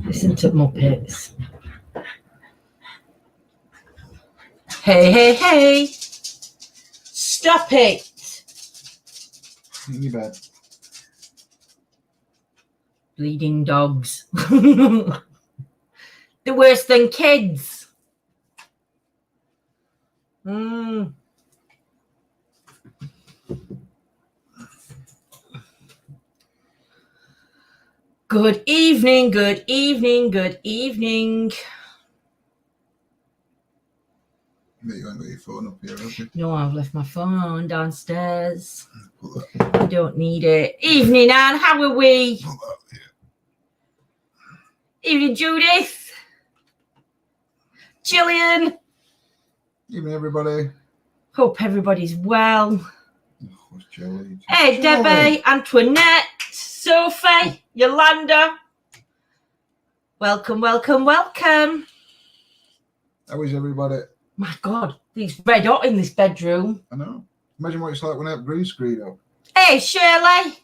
Listen to Muppets. Hey, hey, hey. Stop it. In your bed. Bleeding dogs. They're worse than kids. Good evening, good evening, good evening. You ain't got your phone up here, have you? No, I've left my phone downstairs. I don't need it. Evening, Anne. How are we? Evening, Judith. Gillian. Evening, everybody. Hope everybody's well. Oh, Jelly. Hey, Debbie, Antoinette, Sophie, Yolanda. Welcome, welcome, welcome. How is everybody? My God, it's red hot in this bedroom. I know. Imagine what it's like when I have green screen up. Hey, Shirley.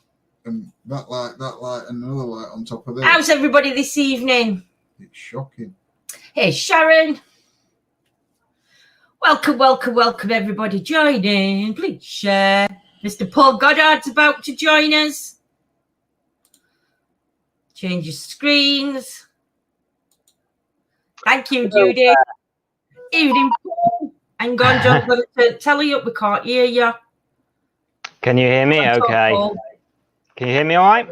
And that light, and another light on top of this. How's everybody this evening? It's shocking. Hey, Sharon. Welcome, welcome, welcome, everybody joining. Please share. Mr. Paul Goddard's about to join us. Change your screens. Thank you, Judy. Evening, Paul. Hang on, John. Got to tell you up. We can't hear you. Can you hear me? Okay. Can you hear me all right?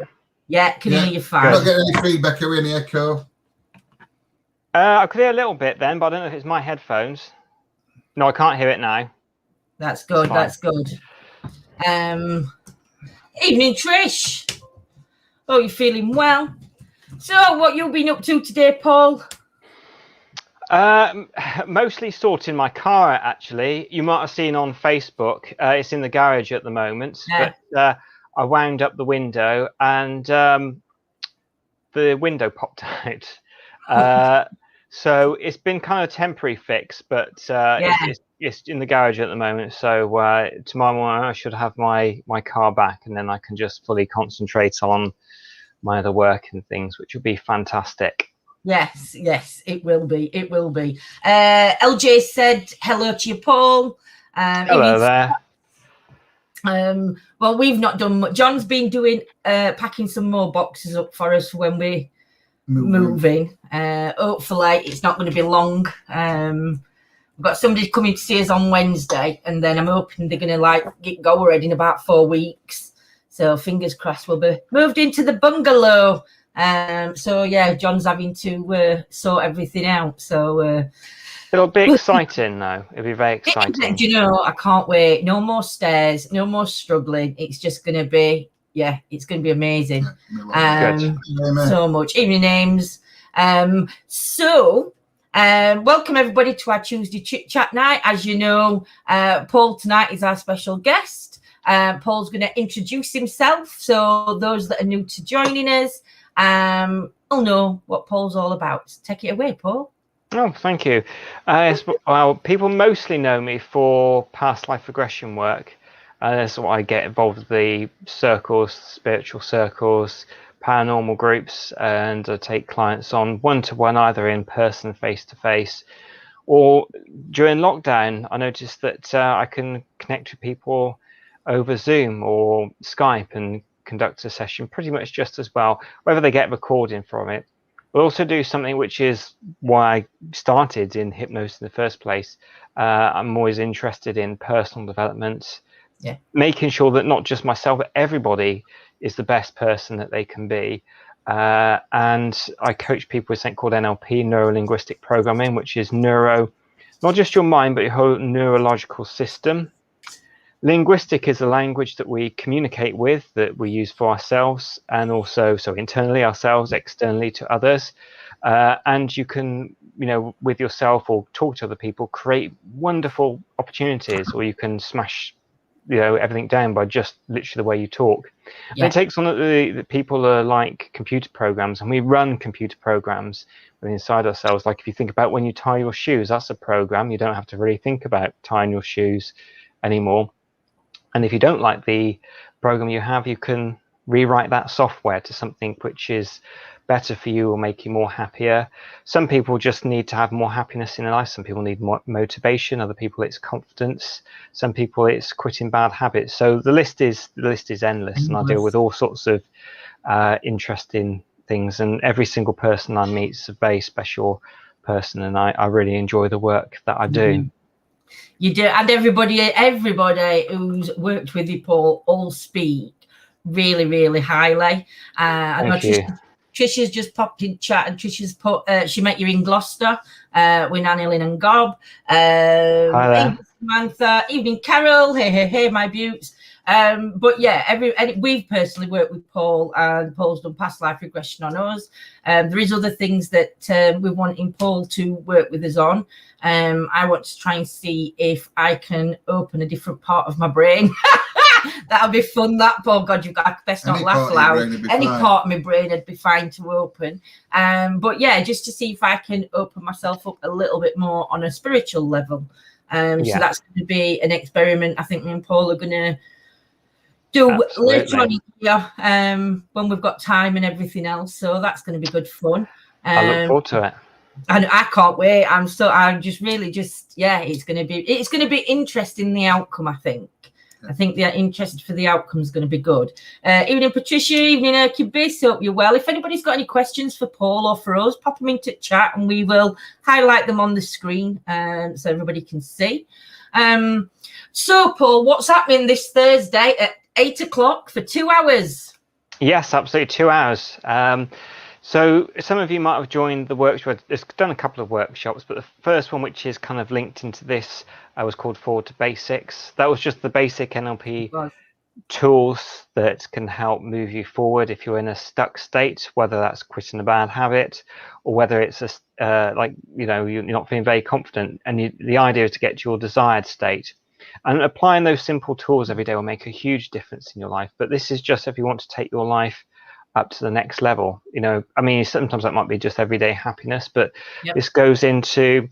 Yeah, can hear you fine. Not getting any feedback or any echo? I could hear a little bit then, but I don't know if it's my headphones. No, I can't hear it now. That's good. That's good. Evening, Trish. Oh, you're feeling well. So, what you've been up to today, Paul? Mostly sorting my car, actually. You might have seen on Facebook. It's in the garage at the moment. Yeah. But I wound up the window and the window popped out. So it's been kind of a temporary fix, but it's in the garage at the moment. So tomorrow morning I should have my car back, and then I can just fully concentrate on my other work and things, which will be fantastic. Yes, it will be. It will be. LJ said hello to you, Paul. Hello there. Well, we've not done much. John's been doing packing some more boxes up for us when we're moving. Hopefully it's not going to be long. We've got somebody coming to see us on Wednesday, and then I'm hoping they're going to get go ready in about 4 weeks. So fingers crossed we'll be moved into the bungalow. So yeah, John's having to sort everything out. So it'll be exciting though. It'll be very exciting. Do you know, I can't wait. No more stairs, no more struggling. It's just going to be, it's going to be amazing. So much. Evening names. Welcome everybody to our Tuesday Chit Chat night. As you know, Paul tonight is our special guest. Paul's going to introduce himself. So those that are new to joining us, will know what Paul's all about. Take it away, Paul. Oh, thank you. Well, people mostly know me for past life regression work. That's what I get involved with, the circles, spiritual circles, paranormal groups, and I take clients on one-to-one, either in person, face-to-face, or during lockdown. I noticed that I can connect with people over Zoom or Skype and conduct a session pretty much just as well, whether they get a recording from it. We'll also do something which is why I started in hypnosis in the first place. I'm always interested in personal development, making sure that not just myself, but everybody is the best person that they can be. And I coach people with something called NLP, neuro-linguistic programming, which is not just your mind, but your whole neurological system. Linguistic is a language that we communicate with, that we use for ourselves, and also so internally ourselves, externally to others. And you can, with yourself or talk to other people, create wonderful opportunities, or you can smash, everything down by just literally the way you talk. And it takes on that people are like computer programs, and we run computer programs inside ourselves. Like if you think about when you tie your shoes, that's a program. You don't have to really think about tying your shoes anymore. And if you don't like the program you have, you can rewrite that software to something which is better for you or make you more happier. Some people just need to have more happiness in their life. Some people need more motivation. Other people it's confidence. Some people it's quitting bad habits. So the list is endless, and I deal with all sorts of interesting things, and every single person I meet is a very special person, and I really enjoy the work that I do. You do, and everybody who's worked with you, Paul, all speak really, really highly. I know Trisha's just popped in chat, and Trisha's put she met you in Gloucester with Annie Lynn and Gob. Hi there. Samantha, evening Carol, hey, my beauts. But yeah, we've personally worked with Paul, and Paul's done past life regression on us. There is other things that we're wanting Paul to work with us on. I want to try and see if I can open a different part of my brain. That'll be fun, that, Paul. God, you've got best not laugh loud. Any part of my brain would be fine to open. But yeah, just to see if I can open myself up a little bit more on a spiritual level. So that's going to be an experiment I think me and Paul are going to do later on in here, when we've got time and everything else. So that's going to be good fun. I look forward to it. And I can't wait. It's going to be interesting, the outcome, I think. I think the interest for the outcome is going to be good. Evening, Patricia. Evening, Kibbis. Hope you're well. If anybody's got any questions for Paul or for us, pop them into chat and we will highlight them on the screen so everybody can see. So, Paul, what's happening this Thursday at 8 o'clock for 2 hours? Yes, absolutely, 2 hours. So some of you might have joined the workshop. It's done a couple of workshops, but the first one, which is kind of linked into this, was called Forward to Basics. That was just the basic NLP tools that can help move you forward if you're in a stuck state, whether that's quitting a bad habit or whether it's you're not feeling very confident, and the idea is to get to your desired state. And applying those simple tools every day will make a huge difference in your life. But this is just if you want to take your life up to the next level. Sometimes that might be just everyday happiness, but this goes into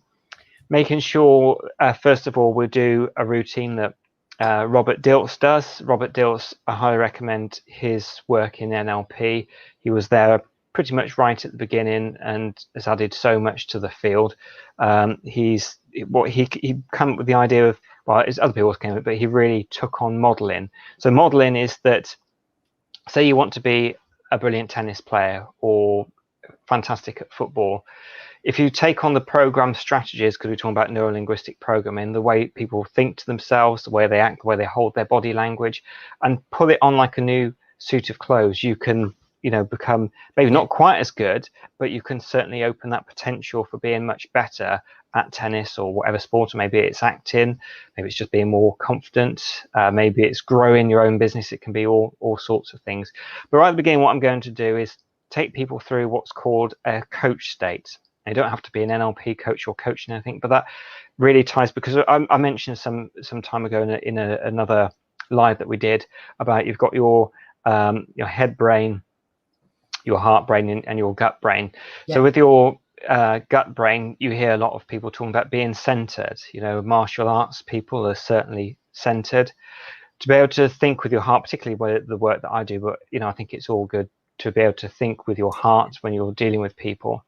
making sure, first of all, we do a routine that Robert Dilts does. Robert Dilts, I highly recommend his work in NLP. He was there pretty much right at the beginning and has added so much to the field. He came up with the idea of, other people came up, but he really took on modeling. So modeling is that, say you want to be a brilliant tennis player or fantastic at football. If you take on the program strategies, because we're talking about neuro-linguistic programming, the way people think to themselves, the way they act, the way they hold their body language, and put it on like a new suit of clothes, you can become maybe not quite as good, but you can certainly open that potential for being much better at tennis or whatever sport. Maybe it's acting, maybe it's just being more confident, maybe it's growing your own business. It can be all sorts of things. But right at the beginning, what I'm going to do is take people through what's called a coach state. You don't have to be an NLP coach or coaching anything, but that really ties, because I mentioned some time ago in another live that we did about you've got your head brain, your heart brain, and your gut brain. So with your gut brain, you hear a lot of people talking about being centered. Martial arts people are certainly centered. To be able to think with your heart, particularly the work that I do, but I think it's all good to be able to think with your heart when you're dealing with people,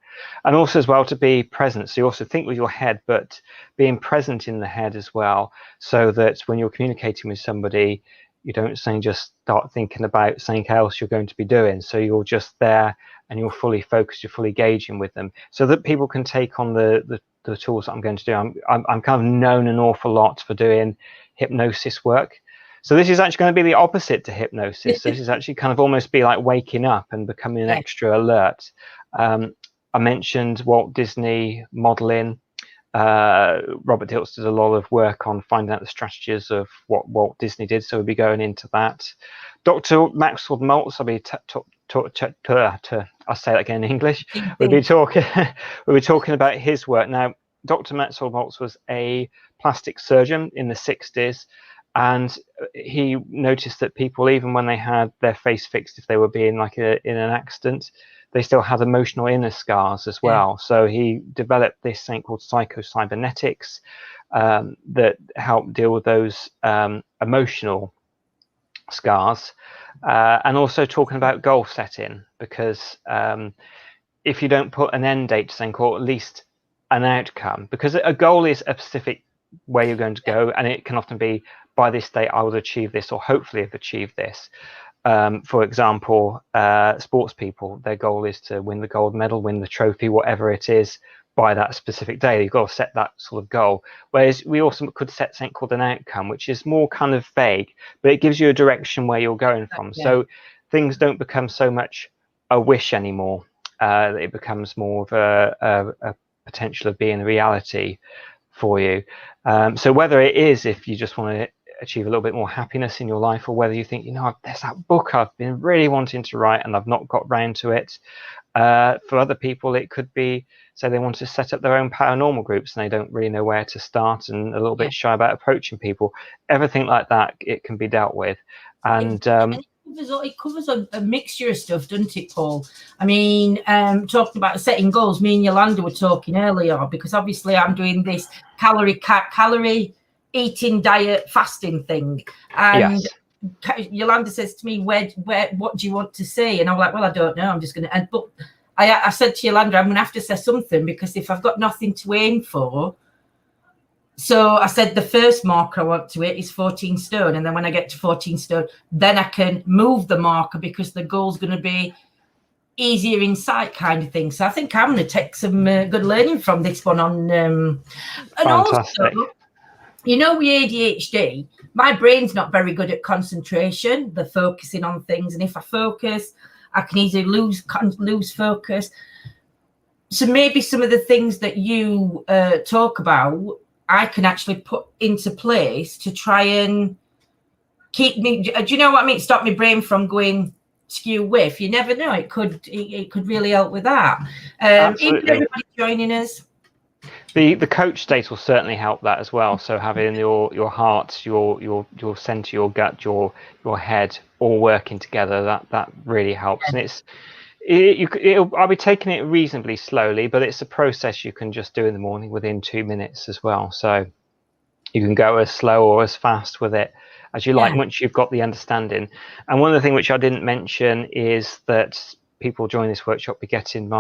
and also as well to be present. So you also think with your head, but being present in the head as well, so that when you're communicating with somebody, you don't just start thinking about something else you're going to be doing. So you're just there and you're fully focused, you're fully engaging with them, so that people can take on the tools that I'm going to do. I'm kind of known an awful lot for doing hypnosis work. So this is actually going to be the opposite to hypnosis. So this is actually kind of almost be like waking up and becoming extra alert. I mentioned Walt Disney modeling. Robert Dilts did a lot of work on finding out the strategies of what Walt Disney did, so we'll be going into that. Dr. Maxwell Maltz, I'll say that again in English. We'll be talking about his work. Now, Dr. Maxwell Maltz was a plastic surgeon in the 60s, and he noticed that people, even when they had their face fixed, if they were being in an accident, they still had emotional inner scars as well. So he developed this thing called psychocybernetics that helped deal with those emotional scars, and also talking about goal setting, because if you don't put an end date to something, or at least an outcome, because a goal is a specific where you're going to go, and it can often be, by this date I will achieve this, or hopefully have achieved this. For example, sports people, their goal is to win the gold medal, win the trophy, whatever it is, by that specific day. You've got to set that sort of goal. Whereas we also could set something called an outcome, which is more kind of vague, but it gives you a direction where you're going from. Yeah. So things don't become so much a wish anymore. It becomes more of a potential of being a reality for you. So whether it is, if you just want to achieve a little bit more happiness in your life, or whether you think, there's that book I've been really wanting to write and I've not got round to it. For other people, it could be, say they want to set up their own paranormal groups and they don't really know where to start and a little bit shy about approaching people. Everything like that, it can be dealt with. And it covers a mixture of stuff, doesn't it, Paul? I mean, talking about setting goals, me and Yolanda were talking earlier, because obviously I'm doing this calorie eating, diet, fasting thing, and Yolanda says to me, what do you want to see? And I'm like, well, I don't know, I'm just going to, but I said to Yolanda, I'm going to have to say something, because if I've got nothing to aim for. So I said the first marker I want to hit is 14 stone. And then when I get to 14 stone, then I can move the marker, because the goal's going to be easier in sight, kind of thing. So I think I'm going to take some good learning from this one on. And fantastic. Also, with ADHD, my brain's not very good at concentration, the focusing on things. And if I focus, I can easily lose focus. So maybe some of the things that you talk about, I can actually put into place to try and keep me. Do you know what I mean? Stop my brain from going skew whiff. You never know. It could really help with that. Even everybody joining us. The coach state will certainly help that as well. So having your heart, your center, your gut, your head all working together, that really helps. And I'll be taking it reasonably slowly, but it's a process you can just do in the morning within 2 minutes as well. So you can go as slow or as fast with it as you like once you've got the understanding. And one of the things which I didn't mention is that people join this workshop be getting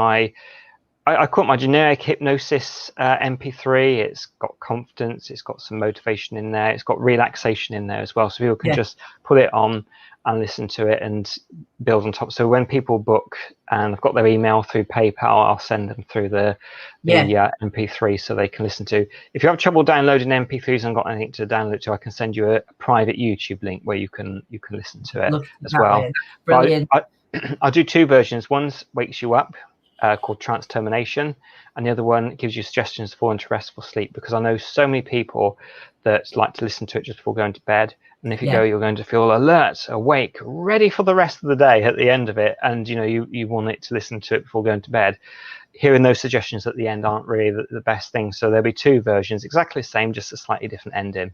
I call it my generic hypnosis MP3. It's got confidence, it's got some motivation in there, it's got relaxation in there as well. So people can just put it on and listen to it and build on top. So when people book and I've got their email through PayPal, I'll send them through the MP3 so they can listen to. If you have trouble downloading MP3s and got anything to download to, I can send you a private YouTube link where you can listen to it as well. Brilliant. I'll do two versions. One wakes you up, called Trance Termination, and the other one gives you suggestions for into restful sleep, because I know so many people that like to listen to it just before going to bed, and if you go, you're going to feel alert, awake, ready for the rest of the day at the end of it, and you want it to listen to it before going to bed. Hearing those suggestions at the end aren't really the best thing, so there'll be two versions, exactly the same, just a slightly different ending.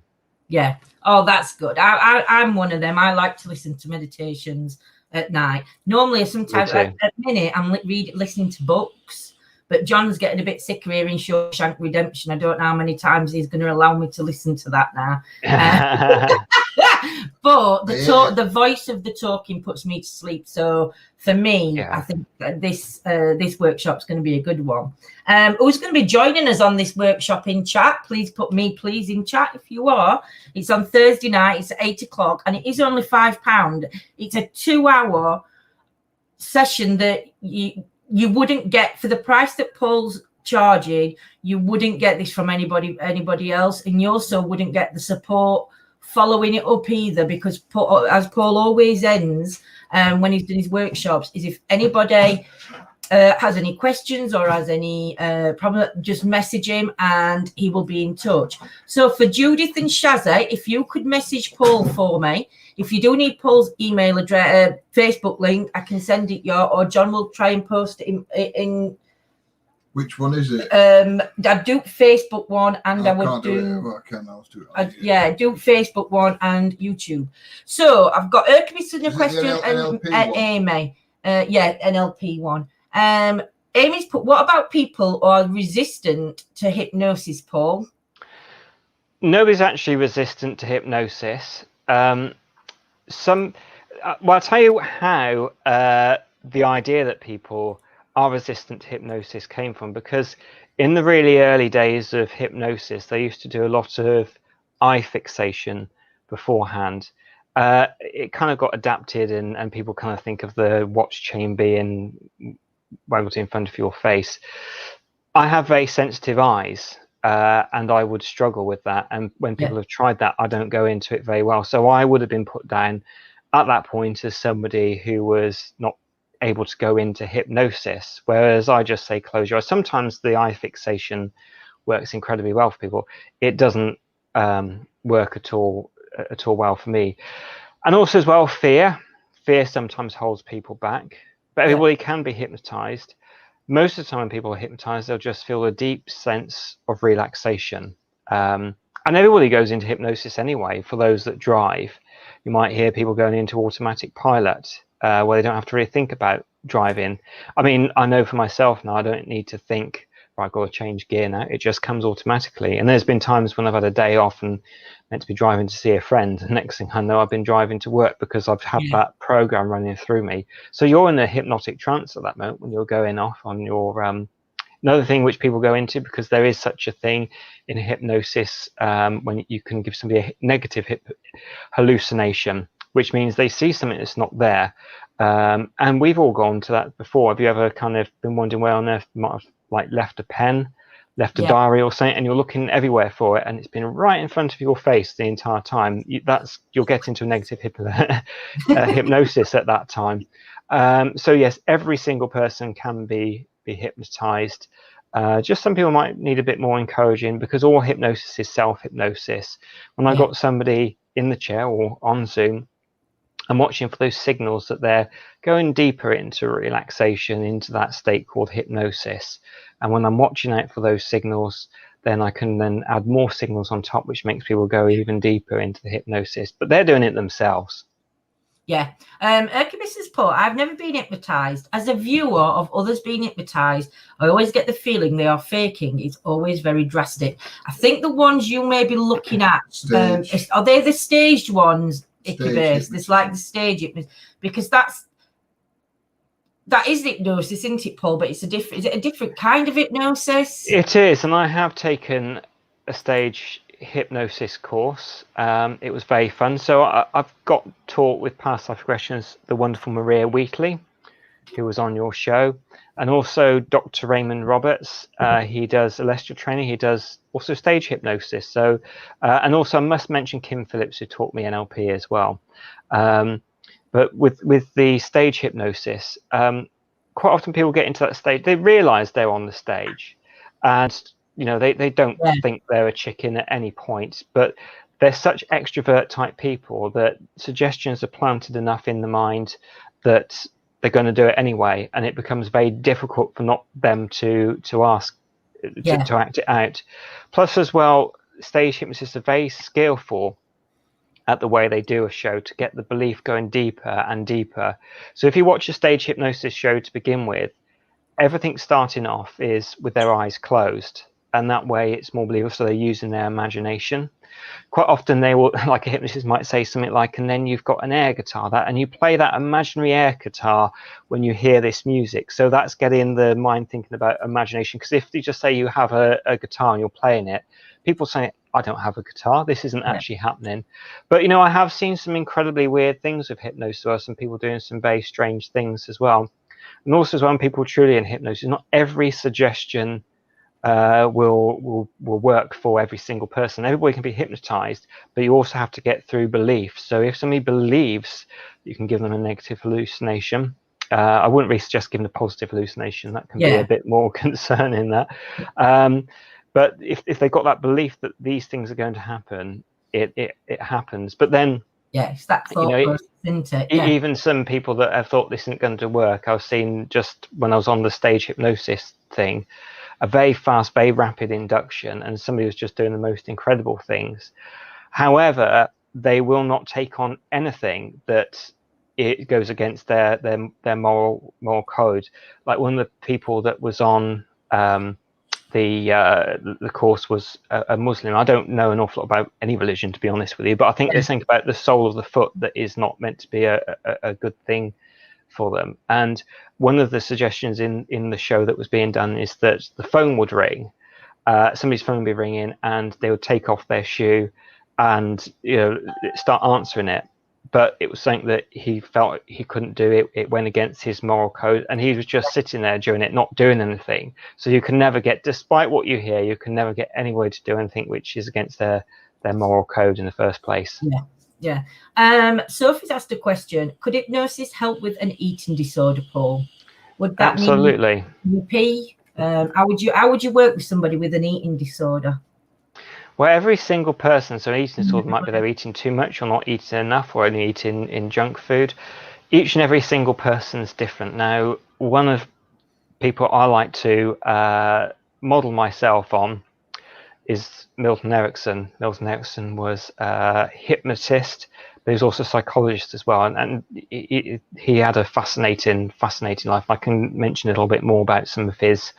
Yeah. Oh, that's good. I'm one of them. I like to listen to meditations at night. Normally, sometimes at a minute, I'm listening to books, but John's getting a bit sick of hearing Shawshank Redemption. I don't know how many times he's going to allow me to listen to that now. But the voice of the talking puts me to sleep. So for me, I think that this workshop's going to be a good one. Who's going to be joining us on this workshop in chat? Please put me please in chat if you are. It's on Thursday night. It's at 8 o'clock, and it is only £5. It's a 2-hour session that you wouldn't get for the price that Paul's charging. You wouldn't get this from anybody else, and you also wouldn't get the support following it up either, because Paul, as Paul always ends when he's doing his workshops, is if anybody has any questions or has any problem, just message him and he will be in touch. So for Judith and Shazza, if you could message Paul for me, if you do need Paul's email address, Facebook link, I can send it you, or John will try and post it in Which one is it? I'd do Facebook one, and I would do. Well, I can. I'll do it. Do Facebook one and YouTube. So I've got Hercules in a question and Amy. NLP one. Amy's put, what about people who are resistant to hypnosis, Paul? Nobody's actually resistant to hypnosis. well, I'll tell you how the idea that people are resistant to hypnosis came from, because in the really early days of hypnosis, they used to do a lot of eye fixation beforehand. It kind of got adapted, and people kind of think of the watch chain being waggled in front of your face. I have very sensitive eyes, and I would struggle with that. And when people have tried that, I don't go into it very well. So I would have been put down at that point as somebody who was not able to go into hypnosis, whereas I just say close your eyes. Sometimes the eye fixation works incredibly well for people. It doesn't work at all well for me. And also as well, fear sometimes holds people back, but everybody can be hypnotized. Most of the time when people are hypnotized, they'll just feel a deep sense of relaxation. And everybody goes into hypnosis anyway. For those that drive, you might hear people going into automatic pilot, where they don't have to really think about driving. I mean, I know for myself now, I don't need to think, I've got to change gear now. It just comes automatically. And there's been times when I've had a day off and meant to be driving to see a friend. The next thing I know, I've been driving to work because I've had that program running through me. So you're in a hypnotic trance at that moment when you're going off on your another thing which people go into, because there is such a thing in hypnosis, when you can give somebody a negative hallucination, which means they see something that's not there. And we've all gone to that before. Have you ever kind of been wondering where on earth you might have like left a pen, left a diary or something, and you're looking everywhere for it, and it's been right in front of your face the entire time? You'll get into a negative hypnosis at that time. So yes, every single person can be hypnotized. Just some people might need a bit more encouraging, because all hypnosis is self-hypnosis. When I got somebody in the chair or on Zoom, I'm watching for those signals that they're going deeper into relaxation, into that state called hypnosis. And when I'm watching out for those signals, then I can then add more signals on top, which makes people go even deeper into the hypnosis. But they're doing it themselves. Yeah. Mrs. Paul, I've never been hypnotized. As a viewer of others being hypnotized, I always get the feeling they are faking. It's always very drastic. I think the ones you may be looking at, are they the staged ones? It's like the stage hypnosis, because that is hypnosis, isn't it, Paul? But is it a different kind of hypnosis? It is, and I have taken a stage hypnosis course. It was very fun. So I've got taught with past life regressions the wonderful Maria Wheatley, who was on your show, and also Dr. Raymond Roberts. He does celestial training. He does also stage hypnosis. So, and also I must mention Kim Phillips, who taught me NLP as well. But with the stage hypnosis, quite often people get into that stage. They realise they're on the stage, and they don't think they're a chicken at any point. But they're such extrovert type people that suggestions are planted enough in the mind that they're going to do it anyway, and it becomes very difficult for not them to ask to act it out. Plus, as well, stage hypnotists are very skillful at the way they do a show to get the belief going deeper and deeper. So if you watch a stage hypnosis show to begin with, everything starting off is with their eyes closed, and that way it's more believable. So they're using their imagination. Quite often they will, like a hypnotist might say something like, and then you've got an air guitar, and you play that imaginary air guitar when you hear this music. So that's getting the mind thinking about imagination. Because if you just say you have a guitar and you're playing it, people say, I don't have a guitar, this isn't actually happening. But I have seen some incredibly weird things with hypnosis, and people doing some very strange things as well. And also as well, when people truly in hypnosis, not every suggestion will work for every single person. Everybody can be hypnotized, but you also have to get through belief. So if somebody believes, you can give them a negative hallucination. I wouldn't really suggest giving a positive hallucination. That can be a bit more concerning. That but if they've got that belief that these things are going to happen, it happens. But then it's that thought process, isn't it? Even some people that have thought this isn't going to work, I've seen just when I was on the stage hypnosis thing, a very fast, very rapid induction, and somebody was just doing the most incredible things. However, they will not take on anything that it goes against their moral code. Like one of the people that was on the course was a Muslim. I don't know an awful lot about any religion, to be honest with you, but I think they think about the sole of the foot that is not meant to be a good thing for them. And one of the suggestions in the show that was being done is that the phone would ring, somebody's phone would be ringing, and they would take off their shoe and start answering it. But it was something that he felt he couldn't do. It went against his moral code, and he was just sitting there during it, not doing anything. So you can never get, despite what you hear, you can never get anybody to do anything which is against their moral code in the first place. Yeah. Sophie's asked a question. Could hypnosis help with an eating disorder, Paul? Would that absolutely mean pee? How would you work with somebody with an eating disorder? Well, every single person, so an eating disorder might be they're eating too much or not eating enough or only eating in junk food. Each and every single person is different. Now, one of people I like to model myself on is Milton Erickson. Milton Erickson was a hypnotist, but he was also a psychologist as well. And he had a fascinating life. I can mention a little bit more about some of his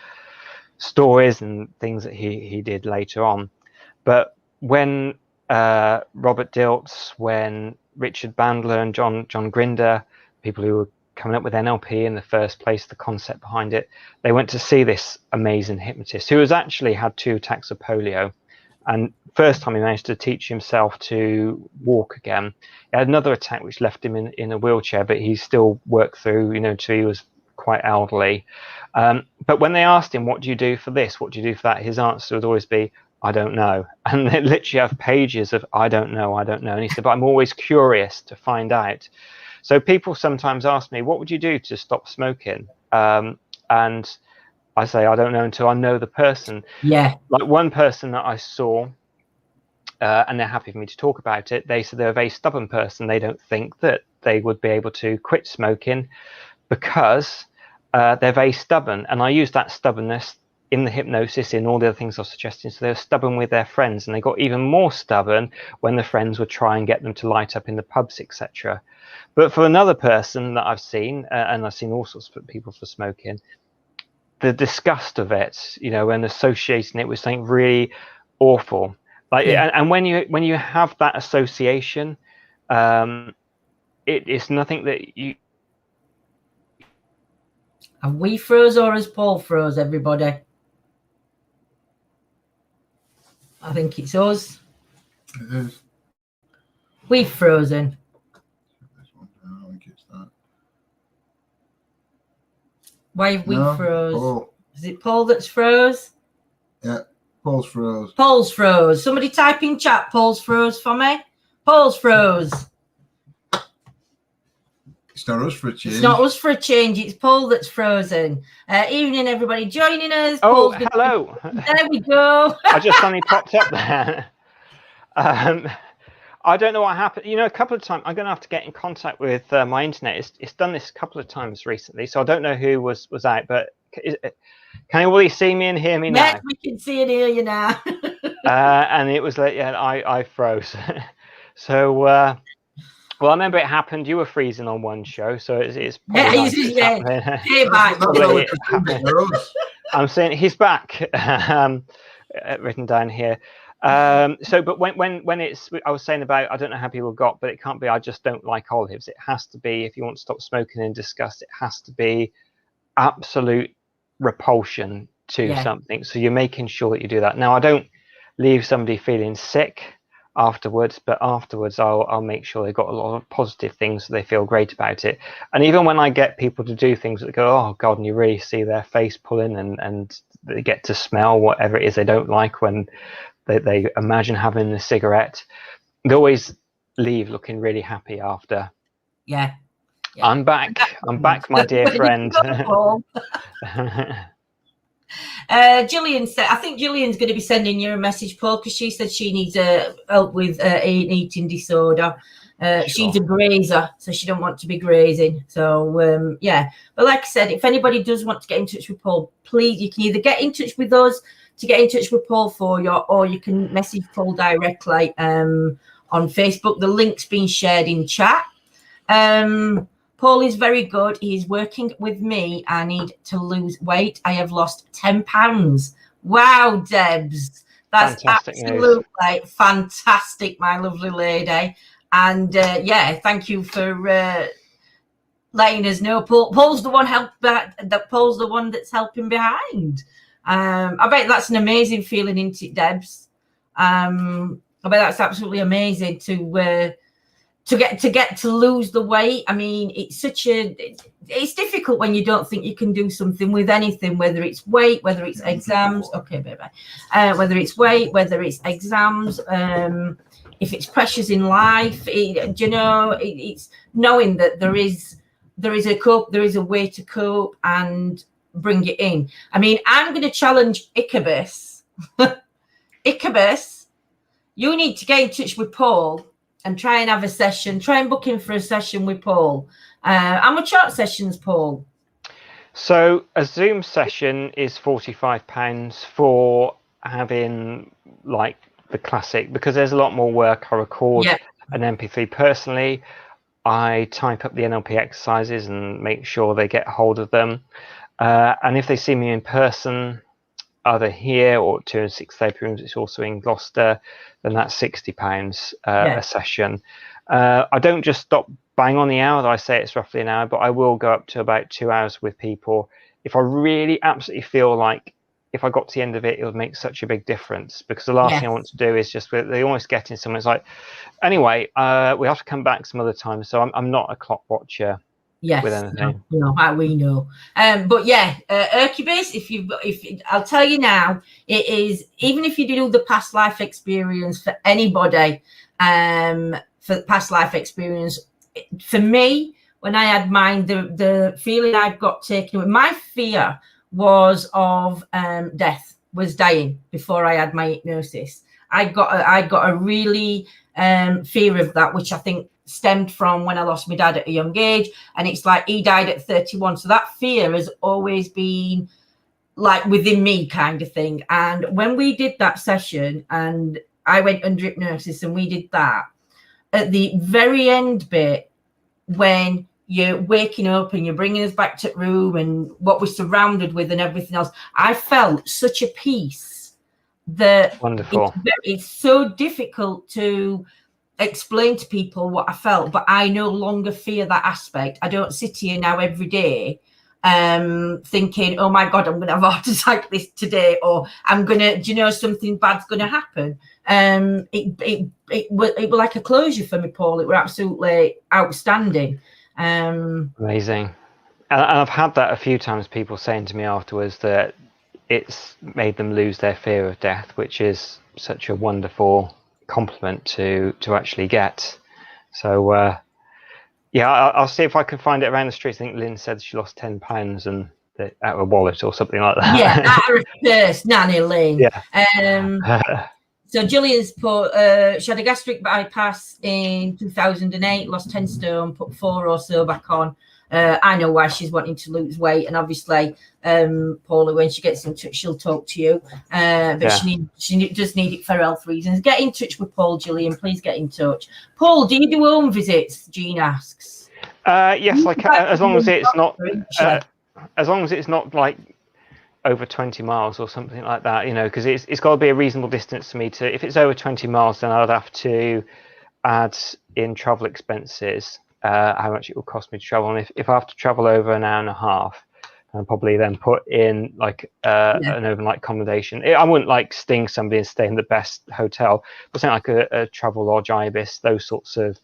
stories and things that he did later on. But when Robert Dilts, when Richard Bandler and John Grinder, people who were coming up with NLP in the first place, the concept behind it, they went to see this amazing hypnotist who has actually had 2 attacks of polio. And first time he managed to teach himself to walk again. He had another attack which left him in a wheelchair, but he still worked through, till he was quite elderly. But when they asked him, what do you do for this? What do you do for that? His answer would always be, I don't know. And they literally have pages of I don't know. And he said, but I'm always curious to find out. So people sometimes ask me, what would you do to stop smoking? And I say, I don't know until I know the person. Yeah. Like one person that I saw, and they're happy for me to talk about it, they said they're a very stubborn person. They don't think that they would be able to quit smoking because they're very stubborn. And I use that stubbornness in the hypnosis, in all the other things I was suggesting. So they're stubborn with their friends, and they got even more stubborn when the friends would try and get them to light up in the pubs, etc. But for another person that I've seen, and I've seen all sorts of people for smoking, the disgust of it, and associating it with something really awful, like, and when you have that association, it's nothing that you. Have we froze or has Paul froze, everybody? I think it's us. It is. We've frozen. This one, I don't think it's that. Why have we froze? Paul. Is it Paul that's froze? Yeah, Paul's froze. Paul's froze. Somebody type in chat, Paul's froze for me. Paul's froze. It's not us for a change. It's not us for a change. It's Paul that's frozen. Evening, everybody joining us. Oh, hello. There we go. I just suddenly popped up there. I don't know what happened. A couple of times I'm going to have to get in contact with my internet. It's done this a couple of times recently, so I don't know who was out. But can everybody see me and hear me now? Yes, we can see and hear you now. And it was like, I froze. So, well, I remember it happened. You were freezing on one show, so it's probably I'm saying he's back. Written down here. So, but when it's, I was saying about, I don't know how people got, but it can't be, I just don't like olives. It has to be, if you want to stop smoking and disgust, it has to be absolute repulsion to something. So you're making sure that you do that. Now, I don't leave somebody feeling sick afterwards, but afterwards I'll make sure they've got a lot of positive things so they feel great about it. And even when I get people to do things that go, oh God, and you really see their face pulling and they get to smell whatever it is they don't like when they imagine having a cigarette, they always leave looking really happy after. Yeah. I'm back, my dear friend. Gillian said, I think Gillian's going to be sending you a message, Paul, because she said she needs help with an eating disorder. Sure. She's a grazer, so she don't want to be grazing. So, But like I said, if anybody does want to get in touch with Paul, please, you can either get in touch with us to get in touch with Paul for you, or you can message Paul directly on Facebook. The link's been shared in chat. Paul is very good. He's working with me. I need to lose weight. I have lost 10 pounds. Wow, Debs. That's Fantastic news. absolutely fantastic, my lovely lady. And thank you for letting us know. Paul's the one Paul's the one that's helping behind. I bet that's an amazing feeling, isn't it, Debs? I bet that's absolutely amazing to get to lose the weight. I mean, it's difficult when you don't think you can do something with anything, whether it's weight, whether it's exams. Okay, baby. Whether it's weight, whether it's exams, if it's pressures in life, it's knowing that there is a way to cope and bring it in. I mean, I'm going to challenge Ichabus. Ichabus, you need to get in touch with Paul and try and have a session. Try and book in for a session with Paul. How much are sessions, Paul? So a Zoom session is £45 for having like the classic, because there's a lot more work. I record an MP3 personally. I type up the NLP exercises and make sure they get hold of them. And if they see me in person, either here or 206 therapy rooms, it's also in Gloucester, then that's £60 a session. I don't just stop bang on the hour. I say it's roughly an hour, but I will go up to about 2 hours with people if I really absolutely feel like if I got to the end of it, it would make such a big difference. Because the last thing I want to do is just, they almost get in someone. It's like, anyway, we have to come back some other time. So I'm not a clock watcher. Yes, with anything. We know. But Hercules, if I'll tell you now, it is, even if you do the past life experience for anybody, for past life experience, for me, when I had mine, the feeling I've got taken away, my fear was of death, was dying before I had my hypnosis. I got a really fear of that, which I think stemmed from when I lost my dad at a young age, and it's like he died at 31, so that fear has always been like within me, kind of thing. And when we did that session and I went under hypnosis and we did that, at the very end bit, when you're waking up and you're bringing us back to the room and what we're surrounded with and everything else, I felt such a peace that wonderful. It's so difficult to explain to people what I felt, but I no longer fear that aspect. I don't sit here now every day thinking, oh my God, I'm going to have a heart attack this today, or I'm going to, something bad's going to happen. It was like a closure for me, Paul. It were absolutely outstanding. Amazing. And I've had that a few times, people saying to me afterwards that it's made them lose their fear of death, which is such a wonderful compliment to actually get. So I'll see if I can find it around the street. I think Lynn said she lost £10 and out of her wallet or something like that. Yeah, out of her purse, Nanny Lynn. Yeah. So Gillian's put, she had a gastric bypass in 2008, lost 10 stone, put 4 or so back on. I know why she's wanting to lose weight, and obviously, Paula, when she gets in touch, she'll talk to you. But she does need it for health reasons. Get in touch with Paul, Gillian. Please get in touch. Paul, do you do home visits? Jean asks. Yes, I can, as long as it's not, like over 20 miles or something like that, because it's got to be a reasonable distance for me to. If it's over 20 miles, then I'd have to add in travel expenses. How much it will cost me to travel, and if I have to travel over an hour and a half, I'll probably then put in like an overnight accommodation. I wouldn't like sting somebody and stay in the best hotel, but something like a travel lodge, Ibis, those sorts of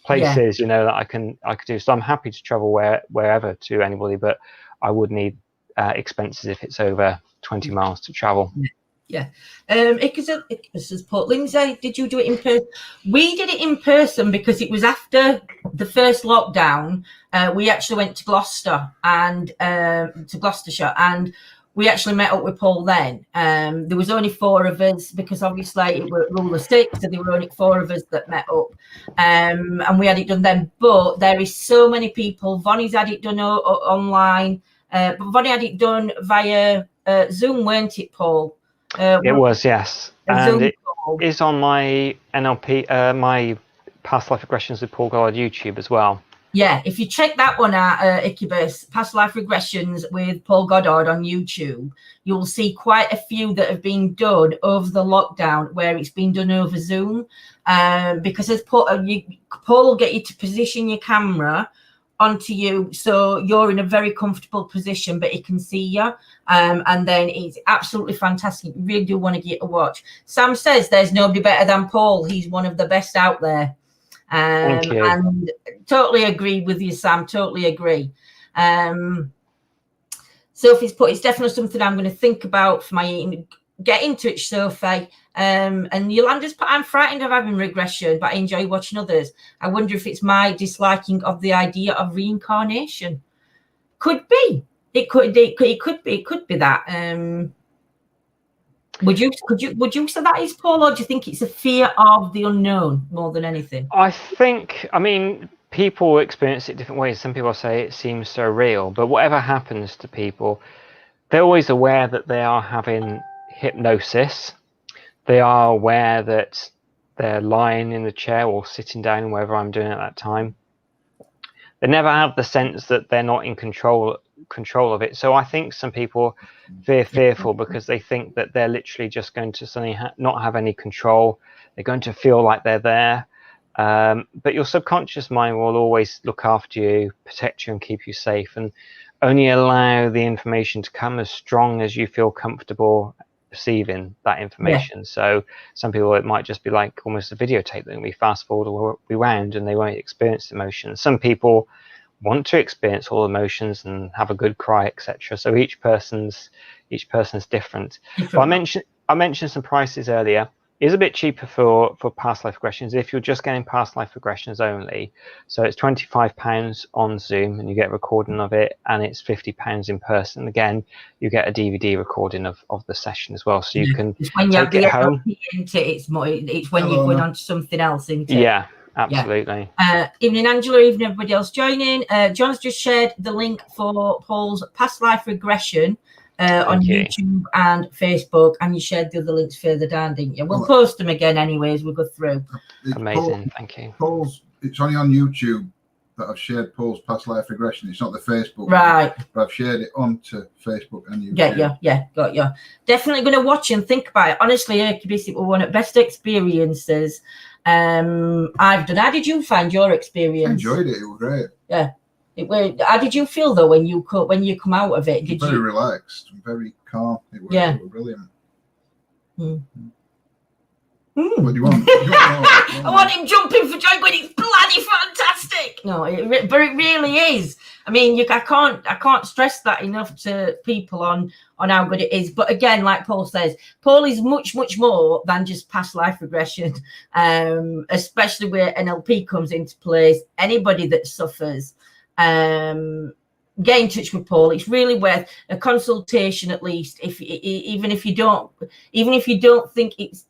places, that I could do. So I'm happy to travel wherever to anybody, but I would need expenses if it's over 20 miles to travel. Icarus put, Lindsay, did you do it in person? We did it in person because it was after the first lockdown. We actually went to Gloucester and to Gloucestershire, and we actually met up with Paul then. There was only 4 of us because obviously it were rule of 6, so there were only 4 of us that met up, and we had it done then. But there is so many people. Vonnie's had it done online, but Vonnie had it done via Zoom, weren't it, Paul? It was, yes, and it is on my NLP, my past life regressions with Paul Goddard YouTube as well. Yeah, if you check that one out, Incubus, Past Life Regressions with Paul Goddard on YouTube, you'll see quite a few that have been done over the lockdown where it's been done over Zoom. Because as Paul will get you to position your camera onto you so you're in a very comfortable position, but he can see you. And then it's absolutely fantastic. You really do want to get a watch. Sam says there's nobody better than Paul. He's one of the best out there. Thank you. And totally agree with you, Sam. Totally agree. Sophie's put, it's definitely something I'm going to think about for my get in touch, Sophie. And Yolanda's put, I'm frightened of having regression, but I enjoy watching others. I wonder if it's my disliking of the idea of reincarnation. Could be. It could be that. Would you say that is, Paul, or do you think it's a fear of the unknown more than anything? I think, I mean, people experience it different ways. Some people say it seems so real, but whatever happens to people, they're always aware that they are having hypnosis. They are aware that they're lying in the chair or sitting down, wherever I'm doing at that time. They never have the sense that they're not in control of it. So I think some people fearful because they think that they're literally just going to suddenly not have any control. They're going to feel like they're there. But your subconscious mind will always look after you, protect you, and keep you safe, and only allow the information to come as strong as you feel comfortable receiving that information. Yeah. So some people, it might just be like almost a videotape that we fast forward or rewound and they won't experience emotions. Some people want to experience all emotions and have a good cry, etc. So each person's different. But I mentioned some prices earlier. It's a bit cheaper for past life regressions if you're just getting past life regressions only. So it's £25 on Zoom and you get a recording of it, and it's £50 in person. Again, you get a DVD recording of the session as well, so you can take it home. It's when you're going on to something else, isn't it? Yeah, absolutely. Evening, Angela. Evening, everybody else joining. John's just shared the link for Paul's past life regression on YouTube and Facebook, and you shared the other links further down, didn't you? We'll post them again anyway as we go through. Amazing, thank you. It's only on YouTube that I've shared Paul's past life regression. It's not the Facebook, right? One, but I've shared it onto Facebook and YouTube. Got you. Definitely going to watch and think about it. Honestly, Hercules, it was one of the best experiences I've done. How did you find your experience? I enjoyed it. It was great. Yeah. How did you feel though when you come out of it? Very relaxed, very calm. It was brilliant. What do you want? I want him jumping for joy when it's bloody fantastic. No, but it really is. I mean, I can't stress that enough to people on how good it is. But again, like Paul says, Paul is much more than just past life regression. Especially where NLP comes into place. Anybody that suffers. Get in touch with Paul. It's really worth a consultation, at least. Even if you don't think it's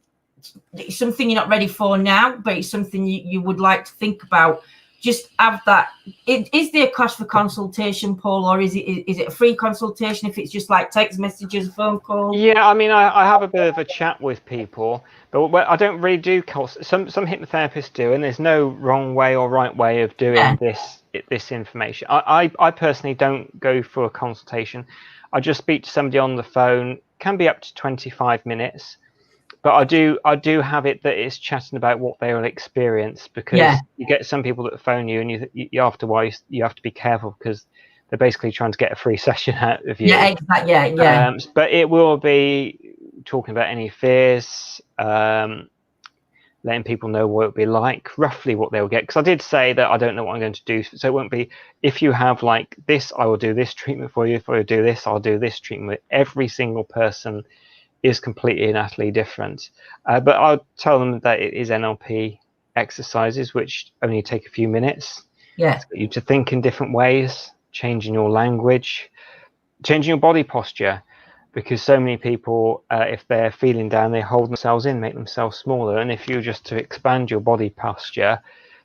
something you're not ready for now, but it's something you would like to think about. Just have that. Is there a cost for consultation, Paul, or is it a free consultation if it's just like text messages, phone call? Yeah, I mean, I have a bit of a chat with people, but I don't really do calls. Some hypnotherapists do, and there's no wrong way or right way of doing this information. I personally don't go for a consultation. I just speak to somebody on the phone. Can be up to 25 minutes. But I do have it that it's chatting about what they will experience, because you get some people that phone you, and you after a while you have to be careful because they're basically trying to get a free session out of you. Yeah, exactly. Yeah. But it will be talking about any fears, letting people know what it'll be like, roughly what they'll get. Because I did say that I don't know what I'm going to do, so it won't be if you have like this, I will do this treatment for you. If I do this, I'll do this treatment. Every single person is completely and utterly different, but I'll tell them that it is NLP exercises which only take a few minutes. To get you to think in different ways, changing your language, changing your body posture, because so many people, if they're feeling down, they hold themselves in, make themselves smaller, and if you just to expand your body posture,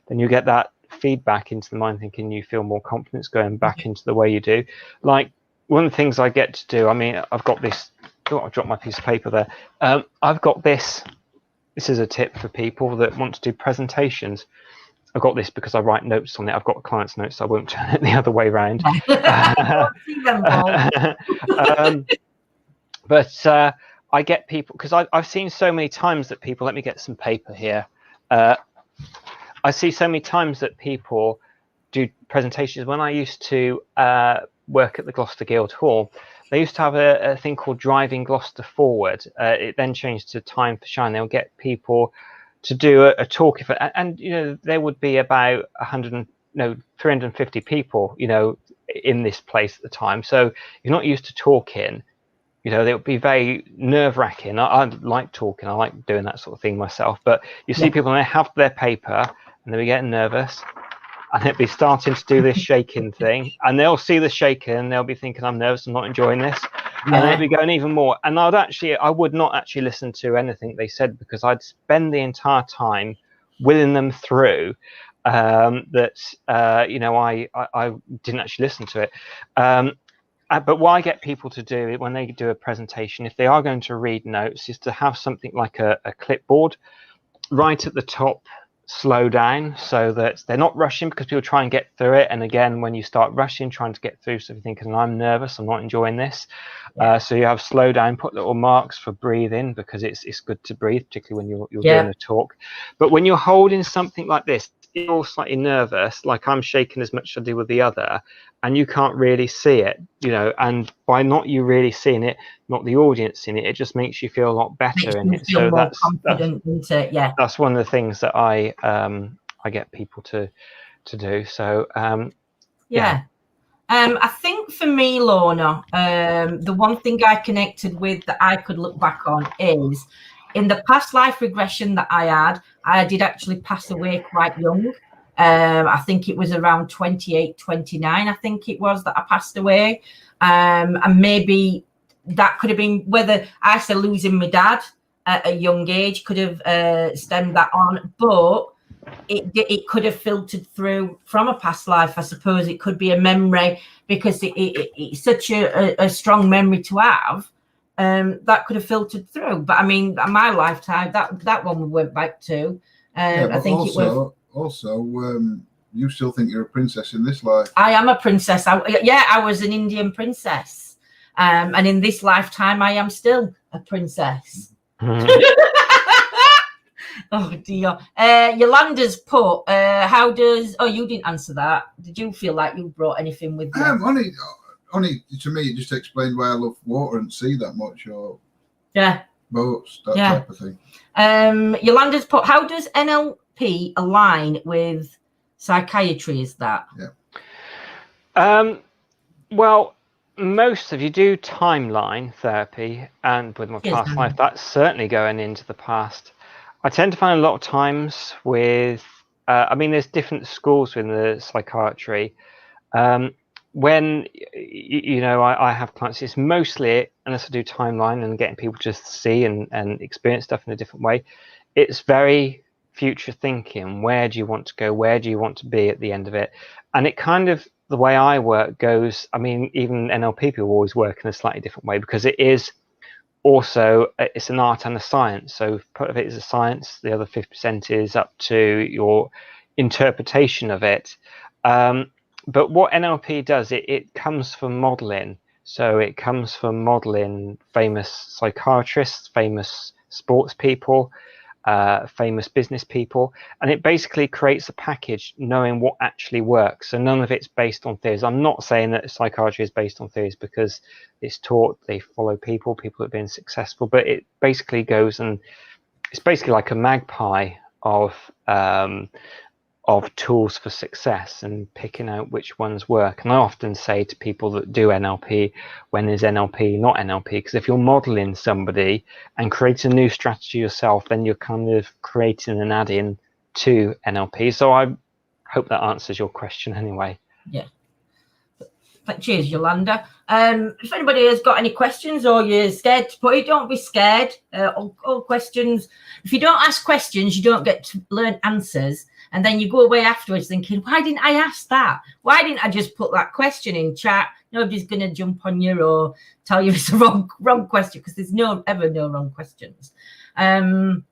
then you get that feedback into the mind, thinking you feel more confidence going back into the way you do. Like one of the things I get to do, I mean, I've got this. Oh, I dropped my piece of paper there. I've got this. This is a tip for people that want to do presentations. I got this because I write notes on it. I've got clients' notes, so I won't turn it the other way around. But I get people, because I've seen so many times that people, let me get some paper here. I see so many times that people do presentations. When I used to work at the Gloucester Guildhall, they used to have a thing called Driving Gloucester Forward. It then changed to Time for Shine. They'll get people to do a talk, and you know, there would be about 350 people, you know, in this place at the time. So you're not used to talking. You know, it would be very nerve-wracking. I like talking. I like doing that sort of thing myself. But you see people, and they have their paper, and they'll be getting nervous, and they'll be starting to do this shaking thing, and they'll see the shaking, and they'll be thinking, I'm nervous, I'm not enjoying this. And they'll be going even more. And I would not actually listen to anything they said, because I'd spend the entire time willing them through that, you know, I didn't actually listen to it. But what I get people to do when they do a presentation, if they are going to read notes, is to have something like a clipboard right at the top, slow down, so that they're not rushing, because people try and get through it. And again, when you start rushing, trying to get through, so if you're thinking, I'm nervous, I'm not enjoying this. So you have slow down, put little marks for breathing, because it's good to breathe, particularly when you're doing a talk. But when you're holding something like this, you're slightly nervous, like I'm shaking as much as I do with the other, and you can't really see it, you know, and by not you really seeing it, not the audience seeing it, it just makes you feel a lot better in it. So that's one of the things that I get people to do. So I think for me, Lorna, the one thing I connected with that I could look back on is, in the past life regression that I had, I did actually pass away quite young. I think it was around 28, 29, I think it was, that I passed away. And maybe that could have been, whether I said losing my dad at a young age could have stemmed that on, but it could have filtered through from a past life. I suppose it could be a memory, because it's such a strong memory to have. That could have filtered through. But I mean, my lifetime, that one we went back to. I think you still think you're a princess in this life. I am a princess. I was an Indian princess. And in this lifetime, I am still a princess. Oh dear. Yolanda's put, how does, you didn't answer that. Did you feel like you brought anything with you? Only to me, it just explained why I love water and sea that much, or boats, that type of thing. Yolanda's put, how does NLP align with psychiatry? Is that? Well, most of you do timeline therapy, and with my past life, that's certainly going into the past. I tend to find a lot of times with, I mean, there's different schools within the psychiatry. When, you know, I have clients, it's mostly, unless I do timeline and getting people to see and experience stuff in a different way, it's very future thinking. Where do you want to go? Where do you want to be at the end of it? And it kind of, the way I work goes, I mean, even NLP people always work in a slightly different way, because it is also, it's an art and a science. So part of it is a science, the other 50% is up to your interpretation of it. But what NLP does, it comes from modeling. So it comes from modeling famous psychiatrists, famous sports people, famous business people, and it basically creates a package knowing what actually works. So none of it's based on theories. I'm not saying that psychiatry is based on theories, because it's taught, they follow people that have been successful, but it basically goes, and it's basically like a magpie of tools for success and picking out which ones work. And I often say to people that do NLP, when is NLP not NLP? Because if you're modeling somebody and creating a new strategy yourself, then you're kind of creating and adding to NLP. So I hope that answers your question anyway. Yeah. Cheers, Yolanda. If anybody has got any questions, or you're scared to put it, don't be scared. All questions. If you don't ask questions, you don't get to learn answers. And then you go away afterwards thinking, why didn't I ask that? Why didn't I just put that question in chat? Nobody's going to jump on you or tell you it's a wrong question, because there's ever no wrong questions. So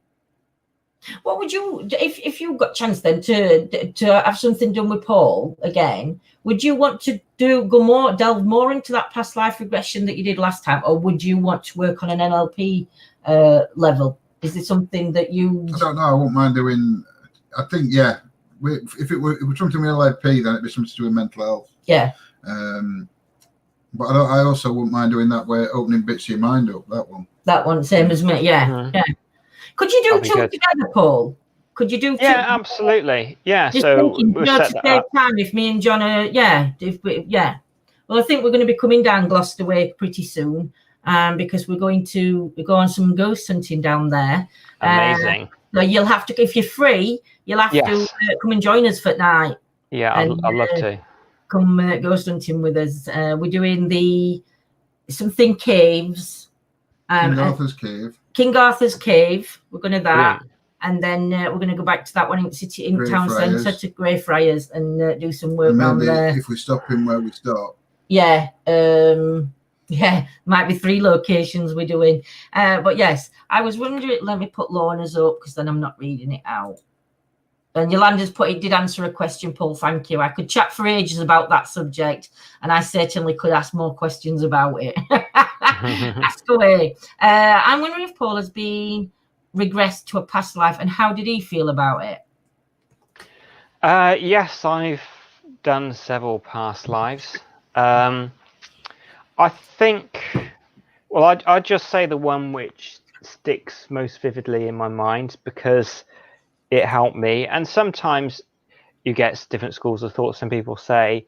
What would you, if you got chance then to have something done with Paul again? Would you want to delve more into that past life regression that you did last time, or would you want to work on an NLP level? Is it something that you? I don't know. I wouldn't mind doing. I think if it were something with NLP, then it'd be something to do with mental health. Yeah. But I also wouldn't mind doing that where opening bits of your mind up. That one, same as me. Yeah. Could you do two together, Paul? Could you do two? Yeah, absolutely. Yeah. Just so thinking, to save time, if me and John are, Well, I think we're going to be coming down Gloucester way pretty soon, because we're going to go on some ghost hunting down there. Amazing. So you'll have to, if you're free, you'll have to come and join us for night. Yeah, I'd love to. Come ghost hunting with us. We're doing something caves. King Arthur's Cave. We're going to that. Yeah. And then we're going to go back to that one in town centre to Greyfriars and do some work around there. If we stop in where we start. Yeah. Might be 3 locations we're doing. But yes, I was wondering, let me put Lorna's up because then I'm not reading it out. And Yolanda's did answer a question, Paul. Thank you. I could chat for ages about that subject, and I certainly could ask more questions about it. Ask away. I'm wondering if Paul has been regressed to a past life, and how did he feel about it? Yes, I've done several past lives. I think, well, I'd just say the one which sticks most vividly in my mind because it helped me. And sometimes you get different schools of thought. Some people say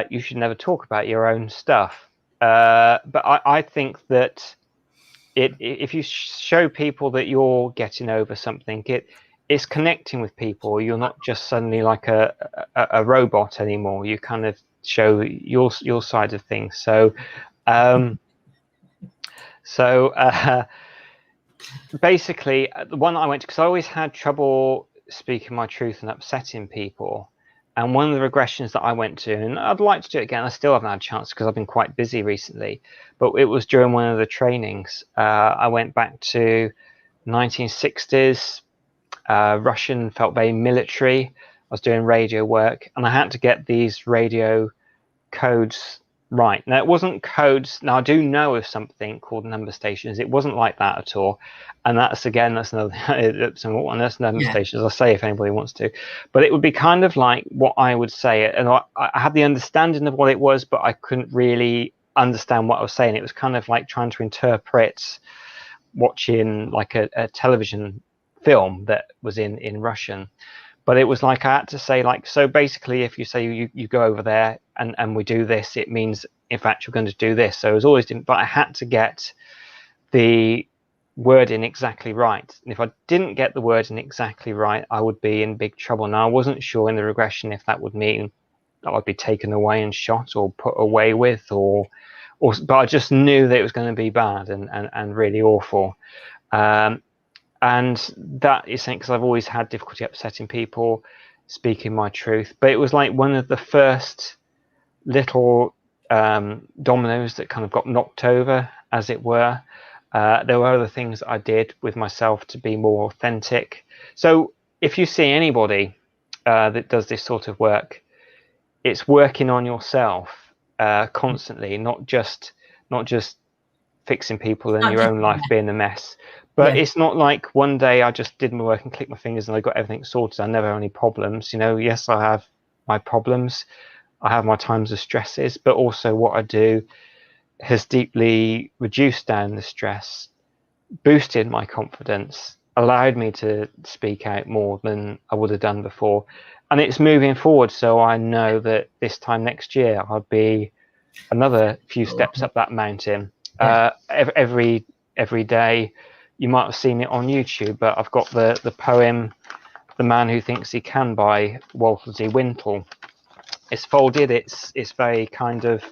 you should never talk about your own stuff. But I think that if you show people that you're getting over something, it's connecting with people. You're not just suddenly like a robot anymore. You kind of show your side of things. So basically, the one I went to, because I always had trouble speaking my truth and upsetting people. And one of the regressions that I went to, and I'd like to do it again, I still haven't had a chance because I've been quite busy recently, but it was during one of the trainings. I went back to 1960s. Russian, felt very military. I was doing radio work, and I had to get these radio codes right. Now, it wasn't codes. Now, I do know of something called number stations. It wasn't like that at all. And that's another number stations, I'll say if anybody wants to. But it would be kind of like what I would say. And I had the understanding of what it was, but I couldn't really understand what I was saying. It was kind of like trying to interpret watching like a television film that was in Russian. But it was like I had to say, like, so basically if you say you go over there and we do this, it means in fact you're going to do this. So it was always different, but I had to get the wording exactly right. And if I didn't get the wording exactly right, I would be in big trouble. Now, I wasn't sure in the regression if that would mean that I'd be taken away and shot or put away with, but I just knew that it was going to be bad and really awful. And that is something because I've always had difficulty upsetting people, speaking my truth. But it was like one of the first little dominoes that kind of got knocked over, as it were. There were other things that I did with myself to be more authentic. So if you see anybody that does this sort of work, it's working on yourself constantly, not just fixing people and your own life being a mess. But it's not like one day I just did my work and clicked my fingers and I got everything sorted. I never had any problems. Yes, I have my problems. I have my times of stresses, but also what I do has deeply reduced down the stress, boosted my confidence, allowed me to speak out more than I would have done before. And it's moving forward. So I know that this time next year, I'll be another few steps up that mountain. Every day. You might have seen it on YouTube, but I've got the poem "The Man Who Thinks He Can" by Walter D. Wintle. It's folded. It's very kind of